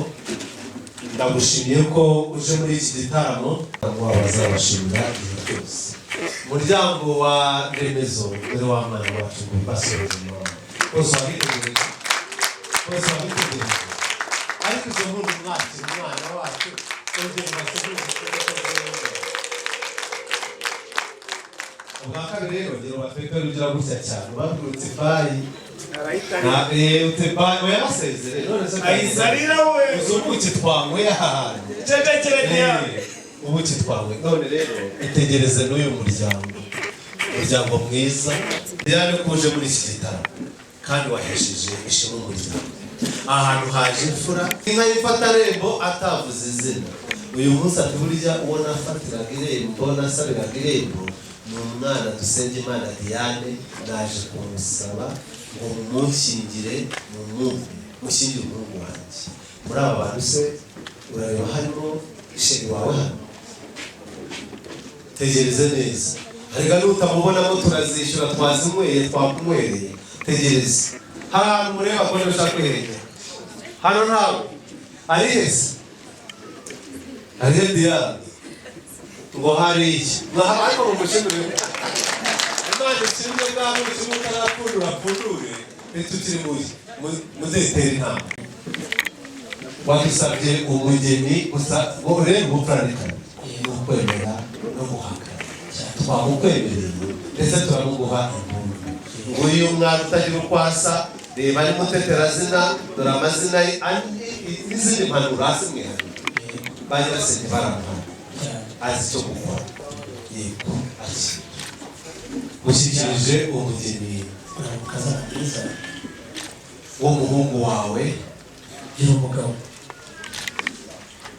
ndagushimiye ko uje muri iki gitaramo wabazabashimira igihe cyose umuryango wa remezo dore w'amana wacu ngo basohoze bose wabitegereje ariko izo nkuru mwakira umwana wacu ubwa kabiri rero ngira bafeka rugira gutya cyane babyutse bayi uyabasezere none se ayizarira we ubuki twanywe ahantu ubuki twanywe none rero itegereze n'uyu muryango mwiza yari kuje muri iki gitaramo kandi wahesheje ishema umuryango ahantu haje imfura inka y'ifata rembo atavuze izina uyu munsi ati burya uwo nafatiraga irembo nasabiraga irembo ni umwana Dusengimana Diane naje kumusaba ngo mumunshyingire mushyingire umuhungu wanjye. Muri aba bantu se urareba harimo sheri wawe hano? Tegereze neza, ariko nutamubonamo turazishyura, twazinyweye twakunywereye. Tegereze, hari ahantu mureba ko ushaka kwiregera hano ntabwo ari hese ari Diane ngo hari iki mwaha ariko mumushimire Imana ikimwe bwabo kimwe utarapfundure tukiri muzetera intambwe. Wadusabye umugeni gusa ngo urebe ubupfurarikane n'ukwemera no guhakana, twamukwemereye ndetse turamuguha impundu. Nguyu mwana utagira ukwasa, reba ari Muteterazina, dore amazina ye n'izindi mpanuro hasi mwihari bagira sente baramuhana azi icyo gukora. Yego ati mushyikirije umugeni w'umuhungu wawe gira umugabo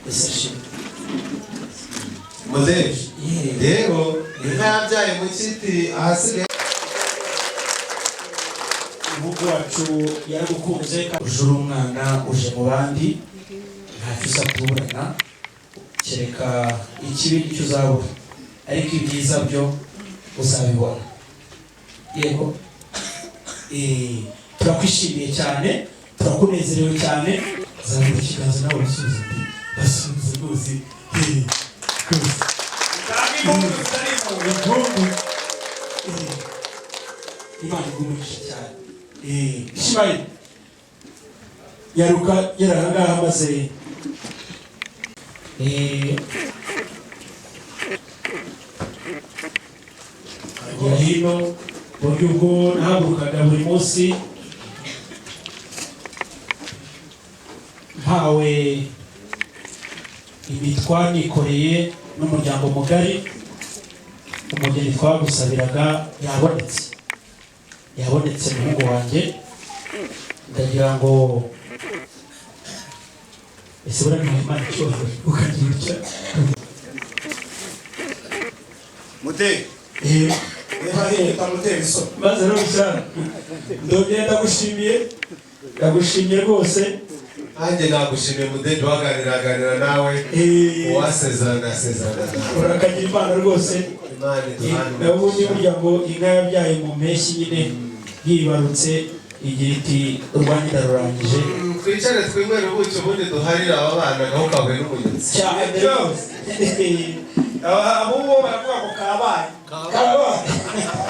esashimwe Muzehe. Rero inka yabyaye mu kiti ahasigaye umuhungu wacu yaragukunze ujura umwana uje mu bandi ntacyo uza kuburana kereka ikibi nicyo uzabura, ariko ibyiza byo uzabibona. Yego turakwishimiye cyane, turakunezerewe cyane. Zamura ikiganza nawe urasubiza uti basubize rwose Imana igumurisha cyane. Ishimayeli yaruka yarahangaha maze agera hino buryo ubwo nahagurukaga buri munsi mpawe imitwa nikoreye n'umuryango mugari. Umugeni twagusabiraga yabonetse umuhungu wanjye, ndagira ngo ese buraniwe Imana icyubahiro ukagira utya Muteyi reba reka mutera isoni maze rero cyane ndongera ndagushimiye rwose. nanjye nagushimiye Mudeyi, waganiraganira nawe uwasezerana nawe urakagira Imana rwose. Nabundi burya ngo inka yabyaye mu mpeshyi nyine yibarutse igira iti urwanjye ndarurangije. Twicare twinywere ubuki ubundi duharire aba bana naho kahuye n'umunyotsi cyane rwose. abo bo baravuga ngo kabaye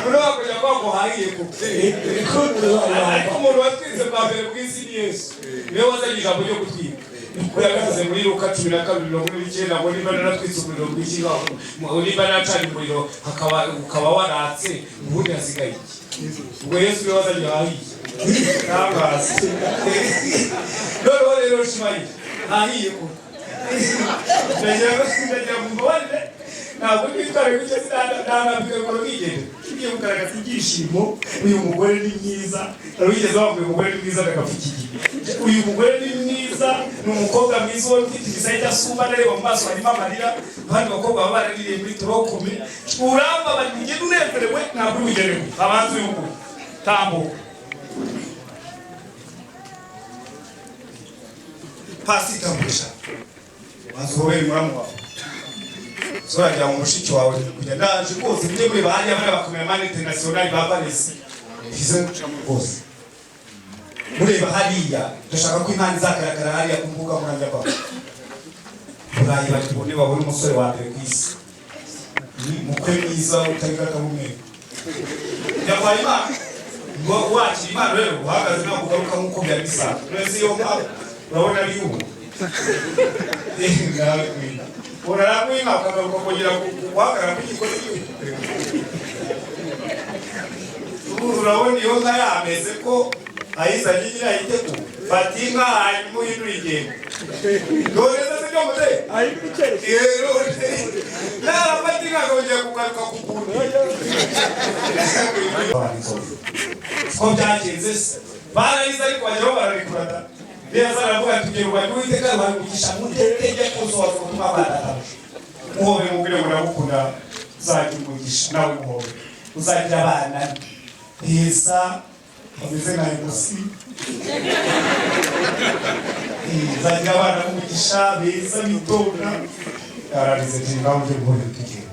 noneho bakujya kuba ngo hahiye ariko umuntu watwitse bwa mbere bw'isi ni Yesu, niwe wazanye ijambo ryo gutwika. Yagaze muri Luka 12:19 ngo niba naratwitse umuriro mwinshi niba nacanye umuriro ukaba waratse ubundi hasigaye iki? Ubwo Yesu niwe wazanye hahiye ntabasi. Noneho rero Ishimayeli hahiye ko ndagira ngo mbabarire ntabwo twitware gutya sinanabwira ngo rwigende tugiye kugaragaza ibyishimo. Uyu mugore ni mwiza, wigeze wavuga umugore ni mwiza agapfa igihe. Uyu mugore ni mwiza, ni umukobwa mwiza wowe ufite imisaya idasumba, nareba mu maso harimo amarira, abandi bakobwa baba baraririye muri turokome. Uramba bari mugende unezerewe ntabwo ubigerewe abanza uyu mugore tambuka. Pasita Musha wazobe muramu wawe zorajya mu mushiki wawe kujya ndaje rwose mujye muri bahanya bari bakomera mani international ba Paris fize rwose mureba hariya ndashaka ko impande zakaragara hariya ku mbuga nkoranyambaga burayi bari kubone babone umusore wa mbere ku isi ni mukwe mwiza utarigaga bumwe yabaye Imana ngo wakira Imana rero uhagaze ntabwo ugaruka nk'uko byari bisanzwe. Uretse iyo mpamvu urabona ari ubu ngawe kwina uraramwima ukagaruka kongera guhagarara ku gikozi ubu urabona iyo nka yameze ko ayizanye nyirayitegu fata inka hanyuma uhindura ingendo noneza si byo Muteyi narafata inka akongera kugaruka ku kuntu ko byagenze se bararize ariko bajyaho bararikurata. Neza aravuga tugiye rwanda Uwiteka rwamugisha muteke kuzo wazo gutuma abana muhobe mubwire muragukunda uzagira umugisha nawe muhobe uzagira abana heza bameze nka emusi uzagira abana b'umugisha beza bitonda yararize ati ngaho ujye guhora tugiye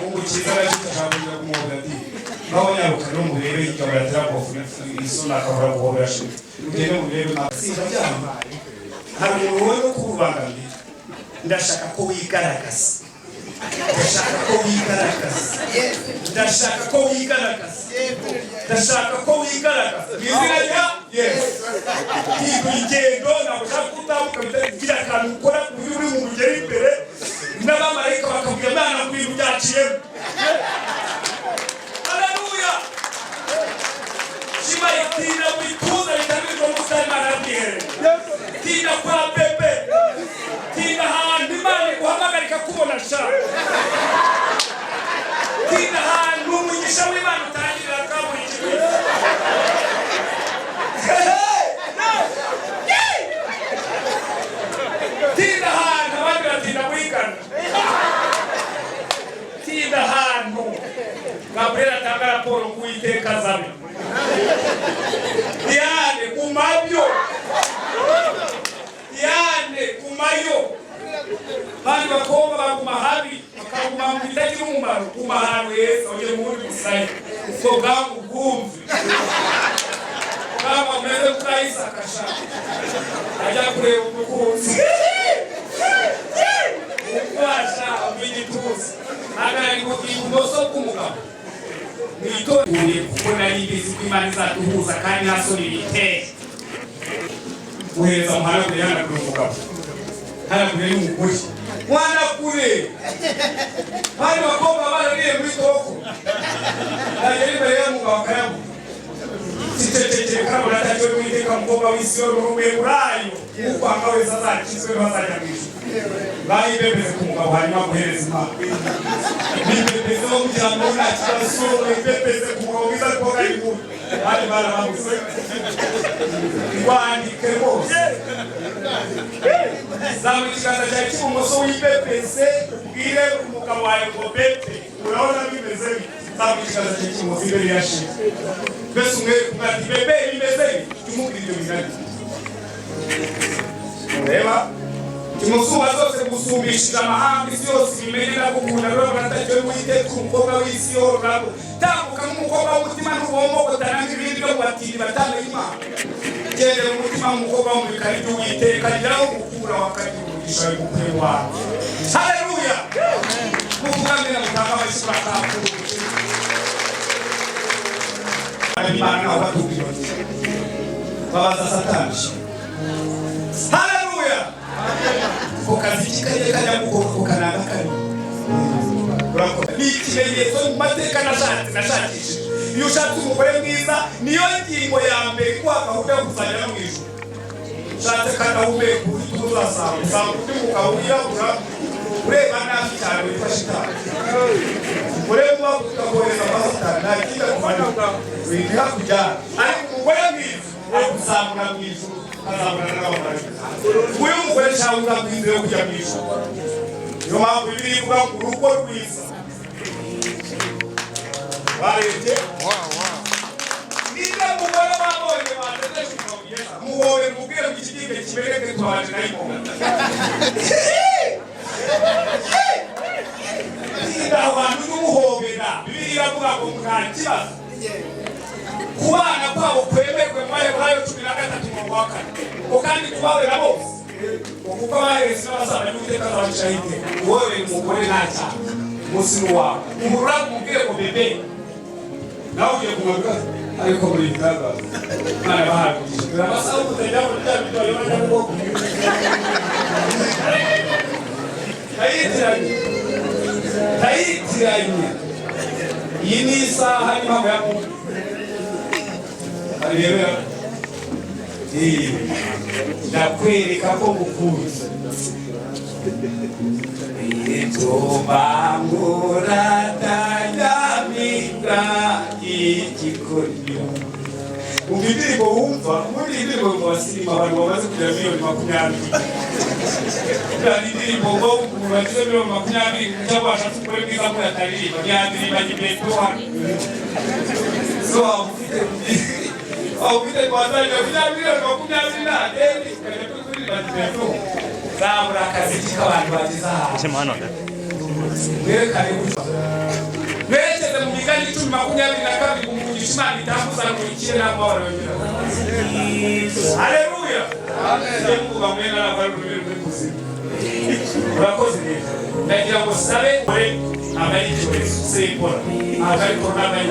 umukiza arashaka kumuhobera ati ngaho nyaruka no murebe ikaba yaterakofu isona akabura guhobera shimwe ugende murebe singa byambaye hari umuntu wowe no kububangamira ndashaka ko wigaragaza ndashaka ko wigaragaza ndashaka ko wigaragaza ndashaka ko wigaragaza izina rya Yesu igendo nabashaka kutambuka bitagira akantu ukora uri mu rugero imbere n'abamarayika bakabwira Imana ku bintu byaciyemo haleluya shima itina bituza bitamizwa musari Imana yabwihere tina kwa pepe tina hantu Imana guhamagarika kubona sha tina hantu umugisha w'Imana utangirira kaburi kimwe tina hantu abandi batinda kwigana tina hantu Gabriel atanga raporo ku Uwiteka azabe Diane kumabyo Diane kumayo bandi bakobwa baguma habi bakaguma mu bitagira umumaro kumahano Yesu ongera muri gusaye so bwangu bwumve kama meze kukayisa kasha ajya kureba umukunzi kwasha umigituzi agari ko ibumoso kumugabo mwitondeye kubona yibizi kw'Imana izatuhuza kandi nasoni biteye uhereza muhana kure yana kure umugabo hana kure n'umugore mwana kure bari bakobwa baragiye muri toko agera imbere y'umugabo akayamu sitetekere kabona atacyo Uwiteka mukobwa w'isi y'urume urayo kuko angaweza azakizwe bazajya mwisho bayibebeze ku mugabo hanyuma guhereza Imana bibebeze wo kugira ngo nta kibazo bibebeze ku mugabo wiza koga inkuru bari barababuze wandike rwose zamu ikiganza cyawe cy'ibumoso wibebeze ubwire umugabo wawe ngo bebe urabona bimeze zamu ikiganza cyawe cy'ibumoso imbere yashize mbese umwere kumwati bebe bimeze tumubwira ibyo bingana ureba Timusuba zose gusumbishira amahanga isi yose bimenyera gukunda rero baratajwe Uwiteka umukobwa w'isi yorabo tambuka n'umukobwa w'umutima n'ubombo kotananga ibindi byo batiri batanga Imana gende umutima w'umukobwa w'umukari by'Uwiteka ryaho gukura wakagirugisha gukwe wawe haleluya muvugamira mutanga abashura kakuru Imana abatubwira babaza Satani haleluya kazi kikaje kajya gukora kananga kari urakora n'ikimenyetso mu mateka nashakishije iyo ushatse umugore mwiza niyo ngingo ya mbere kwaka ude kuzajya mu ijuru ushatse kadahumeka kuri tuzasanga usanga undi mugabo wirabura ureba nabi cyane witwa shitani ureba ukabohereza amasitani ntakijya kumanuka wiha kujyana ariko umugore mwiza akuzamura mu ijuru azamura n'abamarayika uyu mugore cyangwa kwinjira kujya mu ijuru niyo mpamvu Bibiliya ivuga ngo urugo rwiza barebye niba mugore babonye bategereje muhobe mubwire ngo iki gihe kibereke twaje nayo niba abantu n'umuhobera Bibiliya ivuga ngo nta kibazo kubana kwabo kwemerwe mu Baheburayo 13:4 kandi kubabera bose kuko abaherezi n'abasaba n'Uwiteka azabashahide wowe umugore ntacya munsi wawe umurura mubwire ngo bebe nawe ugiye kumanuka ariko muri bitaga Imana bahagije abasaba umutajya mu byaha bitwaye bajya mu boko tayitiranye iyi ni isaha n'impamvu ya muntu Haleluya. Nakwereka ko ngukunze. Itobangura danyamika igikoryo. indirimbo wumva ubundi indirimbo mu basinema abantu bamaze kugira miliyoni 20 indirimbo ngo bagize miliyoni 20 cyangwa bashatse gukora bwiza muri ataririmba byandiriba gibeto hano so ufite kwazaje kugira miliyoni 20 na deni kare kuririmba gibeto zabura akazi k'abantu bagize aha werekane werekeze mu migani 10-22 umugisha Imana itambuza ngo ikire n'amahoro yongera haleluya amen Mungu amena na bari muri kuzima urakoze neza ndagira ngo sabe ore abayije sempora akari korona bayi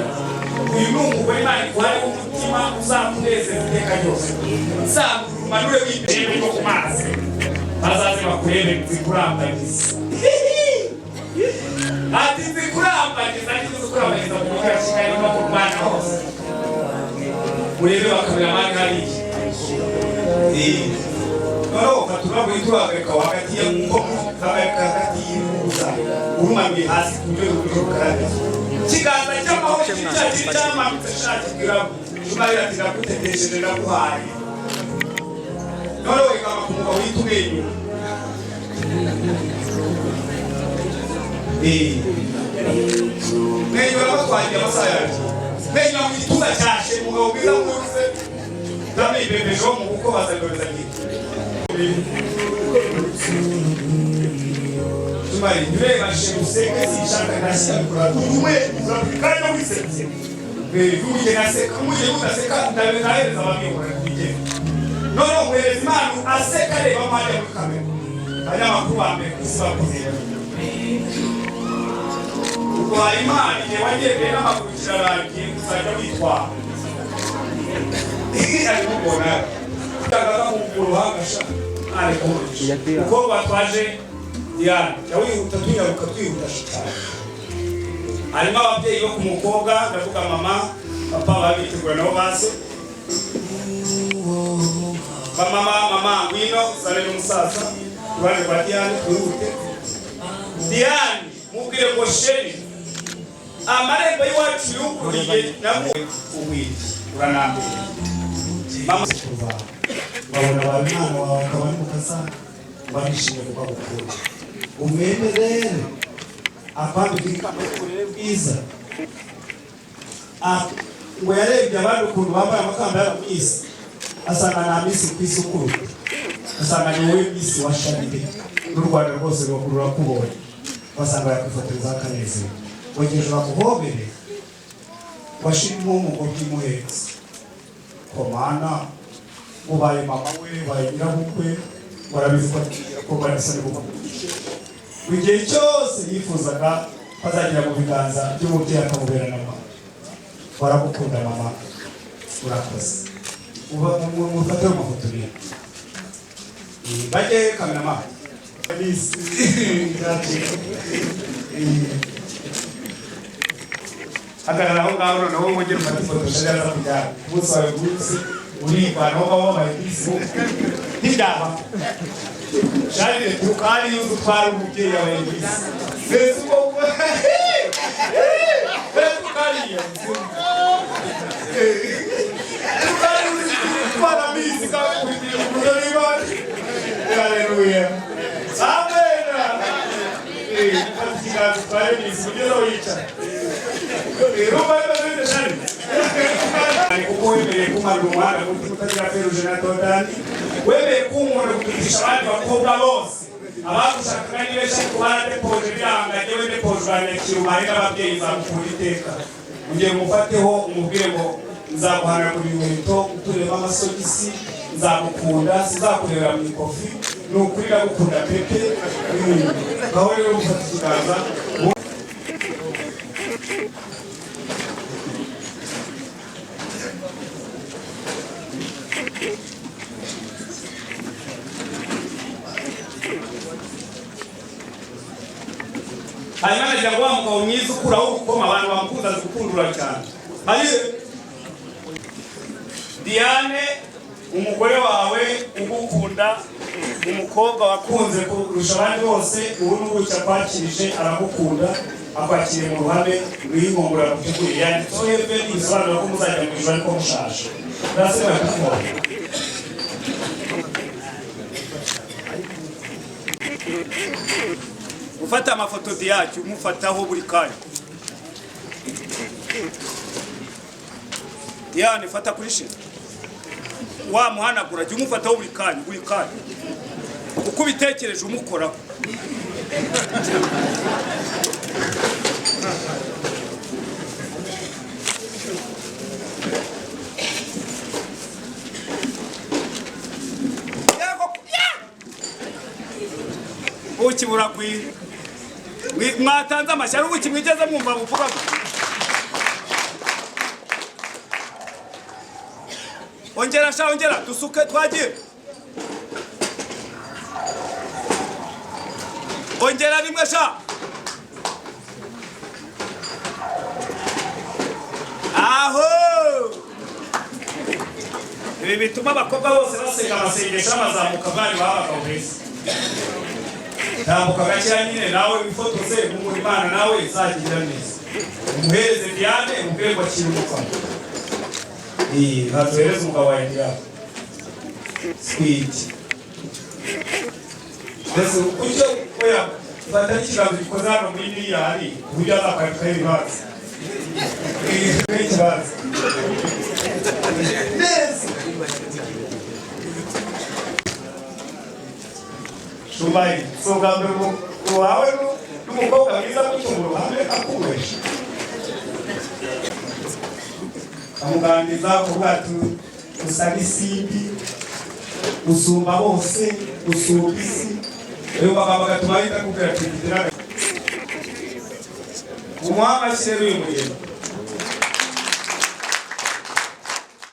uyu n'umugore Imana kwari umutima uzakuneze iteka ryose uzakurumanure w'imbere yo kumazi bazaze bakurebe nzikurambagiza ati nzikurambagiza nzikurambagiza mu Kigali no mu Rwanda hose urebe bakabiramani hari no fatura bwitwagarika wakati ya uko hagati y'uza urumamye hasi kujye rukarade kiganza cy'amahoro cy'amanutse shakira umarira tirakutetesheje naguhaye none wekama kumuga witumenye Menyo abatwaje amasaya menyo mu gituza cyashe mugabo bwiza mwose dame ibebejo mu uko bazagoreza gito tumari ndureba shemuse kizishaka nashya kuratuwe kandi wisetse buje naseka muje udaseka ndabereza abamiyobora kuje none umwereza Imana aseka reba mwajya muri kamera aya makuru ambe kusibakuze kwa imani je wajebe n'amakurikira rangi kuzajya witwa ari kubona tagaza mu ruhangasha ari kumurikira uko batwaje Diane yawihuta tunyaruka twihuta cyane arimo ababyeyi bo ku mukobwa ndavuga mama papa babitegura nabo base mama ngwino sare n'umusaza tubane kwa Diane twihute Diane mubwire ko sheri amarembo y'iwacu y'ukuriye namwe ubwite uranambere mama kuva babona abana wawe akabari mu kasa barishimye kuba gukura umwemerere akwambika uburere bwiza ngo yarebye abandi ukuntu bambaye amakamba y'abamisi asanga nta misi ku isukuru asanga ni wowe misi wa sharire n'u Rwanda rwose rukurura kubonye basanga yakwifotoreza akanezero wagejeje bamuhobere washira impumu bw'imuhetse komana ubaye mama we ubaye nyirabukwe warabizwa ko barasane bukugishe igihe cyose yifuzaga bazagira mu biganza by'umubyeyi akamubera na mama waragukunda mama urakoze uba mufate amafoto ye bajye kameramani agarara aho ngaho noneho wongera ufata ifoto ushagara kujyana umunsi wawe bw'umunsi urivanaho ngaho wabaye bisi ntibyaba sharire tukari yuzu twari umubyeyi wawe bisi mbese uko mbese tukari tukari twara bisi kakurikiye mu buryo bw'Imana haleluya amen fata ikiganza tware bisi kugeza aho yicara kuko wemereye kumara umuhanda muti utagira feruje na dodani wemereye kunkora kutugisha abandi bakobwa bose abagushakaga ni benshi ariko baradepoje biranga jyewe depoje banyakira umari n'ababyeyi nzamukura iteka ugiye mufateho umubwire ngo nzaguhanagura inkweto uturema amasogisi nzagukunda sizakurebera mu ikofi ni ukuri ndagukunda pepe aho rero gufata ikiganza hanyuma nagira ngo wa mugabo mwiza ukuraho gukoma abantu bamukundaza gukundura cyane Diane umugore wawe ugukunda umukobwa wakunze kurusha abandi bose ubu n'ubucya akwakirije aragukunda akwakiriye mu ruhame rw'inkongora kuteguriye yanditseho hepfo ibisobanura ko muzajya mu ijoro ariko mushaje Nasema kufua. Ufata amafoto yacu umufataho buri kanya. Diane fata kuri shira. Wa muhanagura jya umufataho buri kanya. Uko ubitekereje umukoraho. Uki buragwi mwatanze amashyari ubuki mwigeze mwumva buvuga ongera dusuke twagiye ongera rimwe sha aho ibi bituma abakobwa bose basenga amasengesho amazamuka bari babagabo beza tambuka gakira nyine nawe wifotoze mu Imana nawe izagira neza umuhereze Diane umubwirwa kiri umufana ntazohereza umugabo wawe Diane sweet mbese ujye oya fata n'ikiganza gikoze hano muri miliyari uburyo azakwandika ibibazo n'ikibazo neza Shumai, sogambe wawe n'umukobwa mwiza mucyumuro hamwe akuresha. Amuganiriza kuvuga ati usaba isimbi, usumba bose, usumba isi. Rero bakaba bagatuma yita kubwira ati ndira. Umuhanga kirero uyu mugeni.